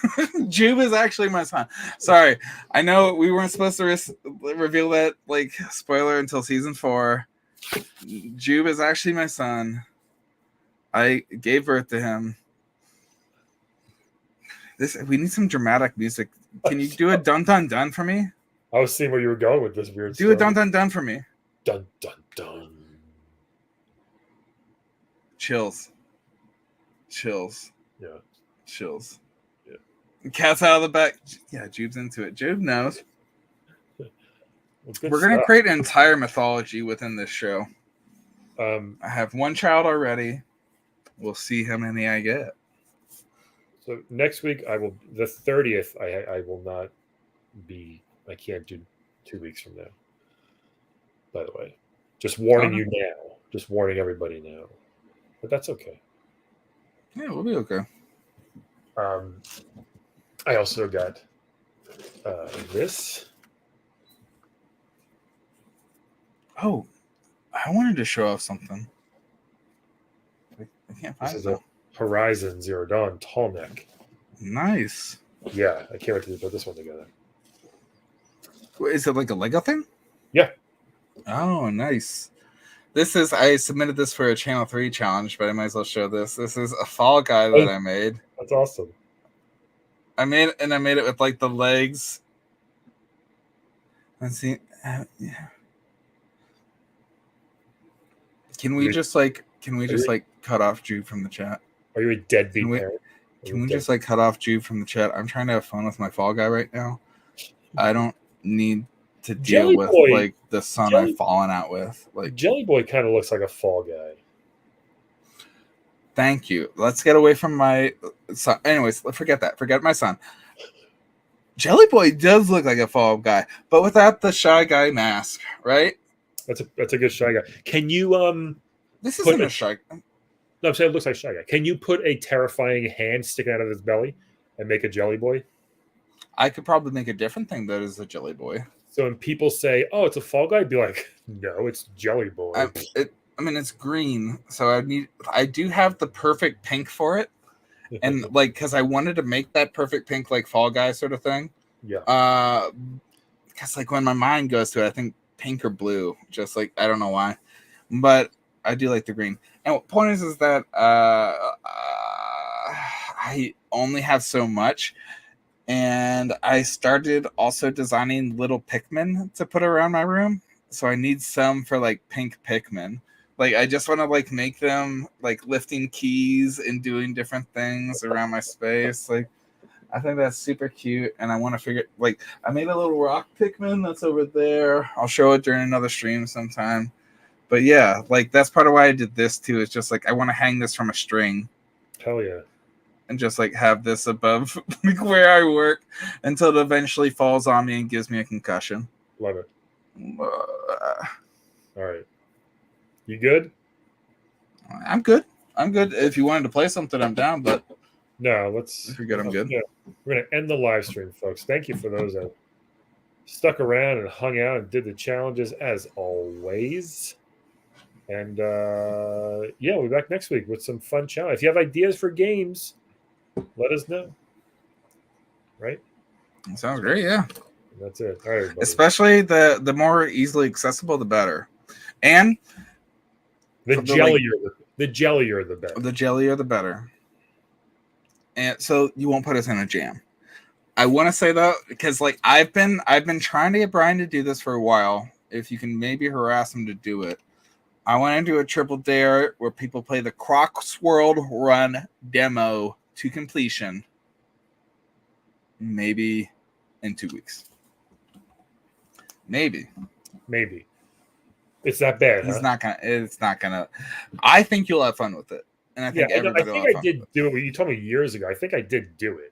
Jube is actually my son. Sorry. I know we weren't supposed to reveal that like spoiler until season 4. Jube is actually my son. I gave birth to him. We need some dramatic music. Can you do a dun dun dun for me? I was seeing where you were going with this weird Do a dun dun dun for me. Dun dun dun. Chills. Yeah. Chills. Yeah. Cat's out of the back. Yeah, Jube's into it. Jube knows. We're going to create an entire mythology within this show. I have one child already. We'll see how many I get. So next week, the 30th, I will not be, I can't do 2 weeks from now. By the way, just warning you now. Just warning everybody now. But that's okay. Yeah, we'll be okay. I also got this. Oh, I wanted to show off something. I can't find this it. Is a Horizon Zero Dawn tall neck. Nice. Yeah, I can't wait to put this one together. Is it like a Lego thing? Yeah. Oh, nice. I submitted this for a Channel 3 challenge, but I might as well show this. This is a Fall Guy that I made. That's awesome. I made it with like the legs. Let's see. Yeah. Can we just cut off Jude from the chat? Are you a deadbeat parent? Can we just cut off Jude from the chat? I'm trying to have fun with my Fall Guy right now. I don't need to deal with like the son I've fallen out with. Like Jelly Boy kind of looks like a Fall Guy. Thank you. Let's get away from my son. Anyways, forget that. Forget my son. Jelly Boy does look like a Fall Guy, but without the Shy Guy mask, right? That's a good Shy Guy. Can you This put isn't a Shy. No, I'm saying it looks like Shy Guy. Can you put a terrifying hand sticking out of his belly and make a Jelly Boy? I could probably make a different thing that is a Jelly Boy. So when people say, "Oh, it's a Fall Guy," be like, "No, it's Jelly Boy." I mean, it's green, so I do have the perfect pink for it, and like, because I wanted to make that perfect pink, like Fall Guy sort of thing. Yeah. Because like when my mind goes to it, I think pink or blue, just like I don't know why, but I do like the green. And what point is that I only have so much, and I started also designing little Pikmin to put around my room, so I need some for like pink Pikmin. Like I just want to like make them like lifting keys and doing different things around my space. Like I think that's super cute, and I want to figure like I made a little rock Pikmin that's over there. I'll show it during another stream sometime. But yeah, like that's part of why I did this too. It's just like I want to hang this from a string. Hell yeah. And just like have this above like where I work until it eventually falls on me and gives me a concussion. Love it. All right. You good? I'm good. I'm good. If you wanted to play something, I'm down. But no, let's. If you're good, I'm good. Yeah, we're gonna end the live stream, folks. Thank you for those that stuck around and hung out and did the challenges as always. And yeah, we'll be back next week with some fun challenge. If you have ideas for games, let us know. Right? Sounds great. Yeah. That's it. All right, everybody. Especially the more easily accessible, the better. And the jellier, the jellier, the better. The jellier, the better. And so you won't put us in a jam. I want to say that because like I've been trying to get Brian to do this for a while. If you can maybe harass him to do it. I want to do a triple dare where people play the Crossword Run demo to completion. Maybe in 2 weeks. Maybe. It's that bad. It's not gonna. I think you'll have fun with it, and I think everybody will have fun. I did do it. You told me years ago. I think I did do it.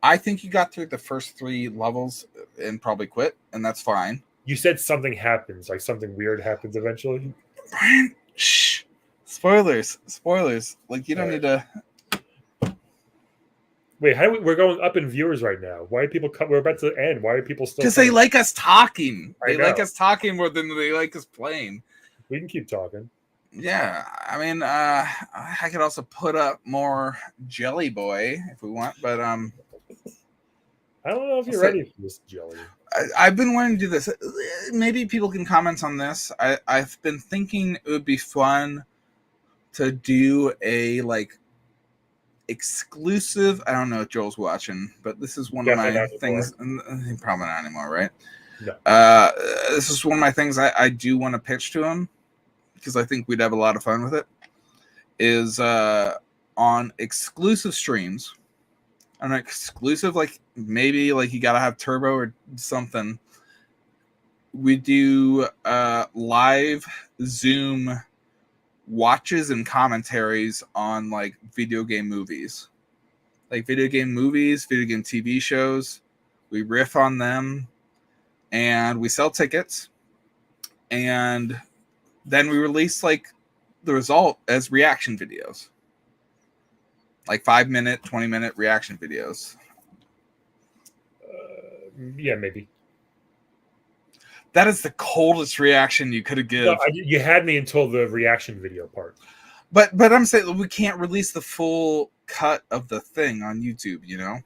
I think you got through the first 3 levels and probably quit, and that's fine. You said something happens, like something weird happens eventually. Brian, shh. Spoilers. Like you don't need to. Wait, we're going up in viewers right now. Why are people we're about to end? Why are people still? Because they like us talking. They like us talking more than they like us playing. We can keep talking. Yeah, I mean, I could also put up more Jelly Boy if we want, but I don't know if you're ready for this jelly. I've been wanting to do this. Maybe people can comment on this. I've been thinking it would be fun to do a like exclusive. I don't know if Joel's watching, but this is one of my things. Probably not anymore, right? No. This is one of my things I do want to pitch to him because I think we'd have a lot of fun with it. Is on exclusive streams. An exclusive, like maybe like you gotta have turbo or something. We do live Zoom watches and commentaries on like video game movies, video game TV shows. We riff on them, and we sell tickets, and then we release like the result as reaction videos. Like 5-minute, 20-minute reaction videos. Yeah, maybe. That is the coldest reaction you could have given. No, you had me until the reaction video part. But I'm saying we can't release the full cut of the thing on YouTube, you know?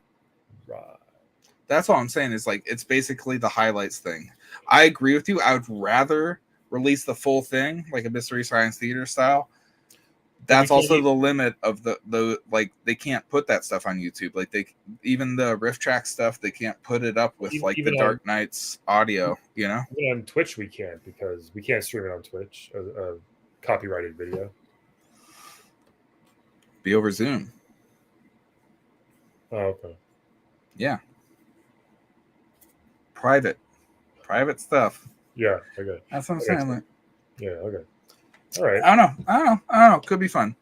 Right. That's all I'm saying is like it's basically the highlights thing. I agree with you. I would rather release the full thing, like a Mystery Science Theater style. That's also the limit of the like they can't put that stuff on YouTube. Like even the riff track stuff, they can't put it up with like the Dark Knight's audio, you know? Even on Twitch we can't because we can't stream it on Twitch, a copyrighted video. Be over Zoom. Oh, okay. Yeah. Private stuff. Yeah, okay. That's what I'm saying. Like, yeah, okay. All right. I don't know. Could be fun.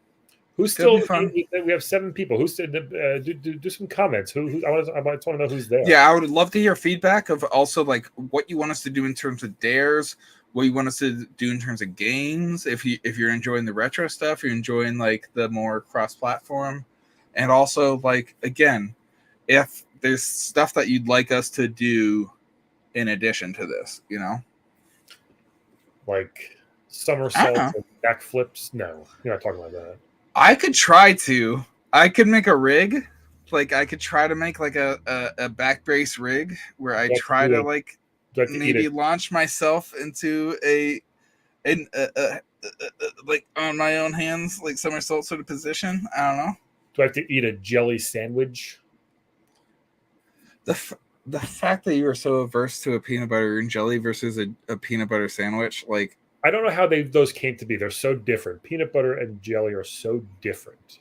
Who's Could be still? fun. We have 7 people. Who's do some comments? Who I want to know who's there. Yeah, I would love to hear feedback of also like what you want us to do in terms of dares, what you want us to do in terms of games. If you're enjoying the retro stuff, you're enjoying like the more cross-platform, and also like again, if there's stuff that you'd like us to do in addition to this, you know, Like somersaults and backflips. No, you're not talking about that. I could try to. I could make a rig. Like I could try to make like a back brace rig where I try to like maybe launch myself into like on my own hands, like somersault sort of position. I don't know. Do I have to eat a jelly sandwich? The fact that you are so averse to a peanut butter and jelly versus a peanut butter sandwich, like I don't know how those came to be. They're so different. Peanut butter and jelly are so different.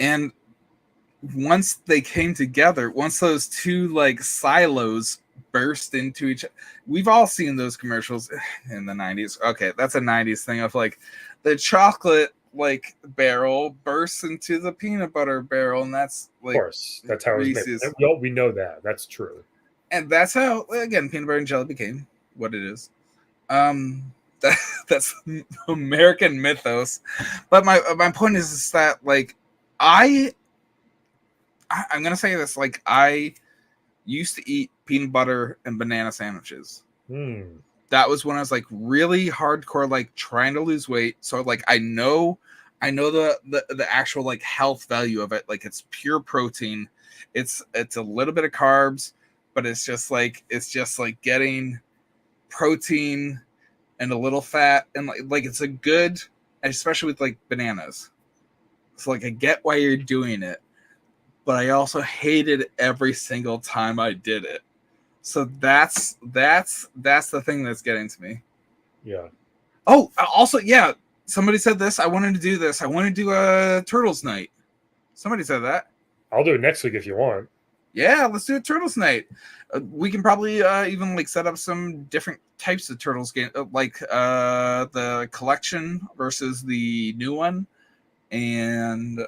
And once they came together, once those two like silos burst into each, we've all seen those commercials in the 90s. Okay, that's a 90s thing of like the chocolate like barrel bursts into the peanut butter barrel, and that's like, of course, that's how it's made. We know that. That's true. And that's how, again, peanut butter and jelly became what it is. That's American mythos. But my point is that like I'm gonna say this, like I used to eat peanut butter and banana sandwiches. That was when I was like really hardcore, like trying to lose weight. So like I know the actual like health value of it. Like it's pure protein. It's a little bit of carbs, but it's just like getting protein and a little fat, and like it's a good, especially with like bananas. So like I get why you're doing it, but I also hated every single time I did it. So that's the thing that's getting to me. Yeah. Oh, also, yeah. Somebody said this. I wanted to do this. I want to do a Turtles night. Somebody said that. I'll do it next week if you want. Yeah, let's do a Turtles night. We can probably even like set up some different types of Turtles game, like the collection versus the new one, and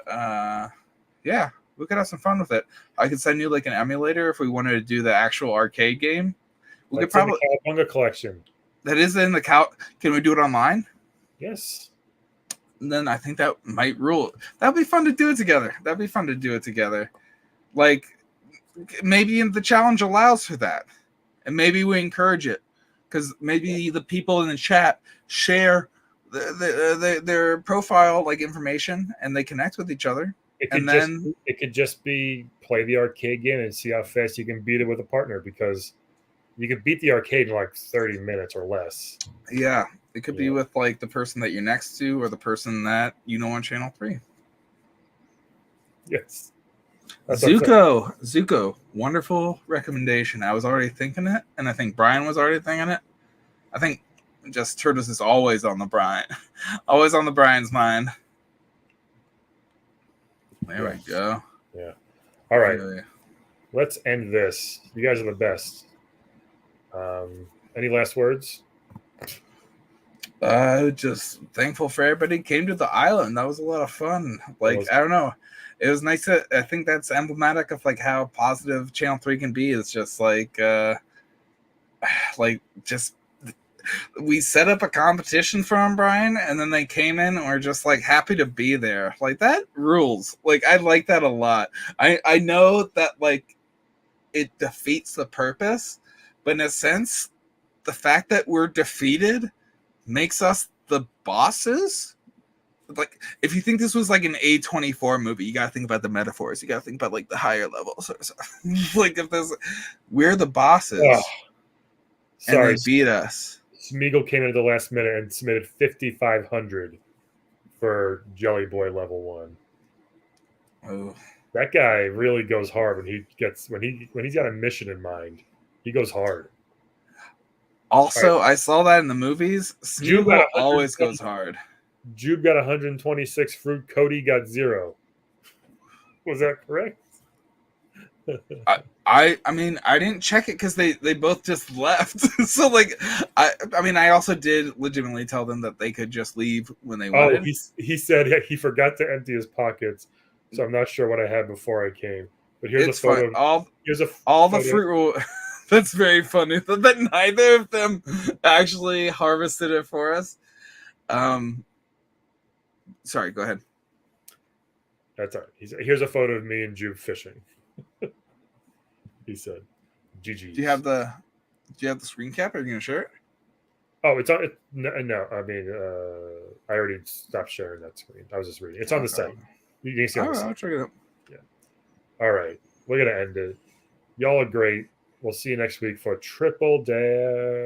yeah, we could have some fun with it. I could send you like an emulator if we wanted to do the actual arcade game. We could probably in the Cowabunga collection. That is in the cow. Can we do it online? Yes. And then I think that might rule. That'd be fun to do it together. Like maybe the challenge allows for that, and maybe we encourage it because maybe the people in the chat share their profile like information and they connect with each other. It could just be play the arcade game and see how fast you can beat it with a partner, because you could beat the arcade in like 30 minutes or less. Yeah, it could be with like the person that you're next to or the person that you know on Channel 3. Yes. Zuko, wonderful recommendation. I was already thinking it, and I think Brian was already thinking it. I think just Turtles is always on the Brian's mind. There we go. Yeah. All right. Let's end this. You guys are the best. Any last words? Just thankful for everybody who came to the island. That was a lot of fun. Like, I don't know. It was nice I think that's emblematic of like how positive Channel 3 can be. It's just like just we set up a competition for them, Brian, and then they came in and were just like happy to be there. Like that rules. Like I like that a lot. I know that like it defeats the purpose, but in a sense, the fact that we're defeated makes us the bosses. Like if you think this was like an A24 movie, you gotta think about the metaphors. You gotta think about like the higher levels. Like if there's, we're the bosses. Oh, sorry, and they beat us. Smeagol came in at the last minute and submitted 5,500 for Jelly Boy level 1. Oh, that guy really goes hard when he's got a mission in mind. He goes hard. Also, I saw that in the movies. Smeagol always goes hard. Jube got 126 fruit. Cody got 0. Was that correct? I mean, I didn't check it because they both just left. So like, I mean, I also did legitimately tell them that they could just leave when they Oh, wanted. he said he forgot to empty his pockets, so I'm not sure what I had before I came. But here's It's a photo. fine. Here's a All the photo. fruit roll. That's very funny that neither of them actually harvested it for us. Sorry, go ahead. That's all right. Here's a photo of me and Jude fishing. He said, "GG." Do you have the screen cap? Are you gonna share it? Oh, it's on. No, I mean, I already stopped sharing that screen. I was just reading. It's on the site. You can see on All the right, site. I'll check it out. Yeah. All right, we're gonna end it. Y'all are great. We'll see you next week for Triple Dare.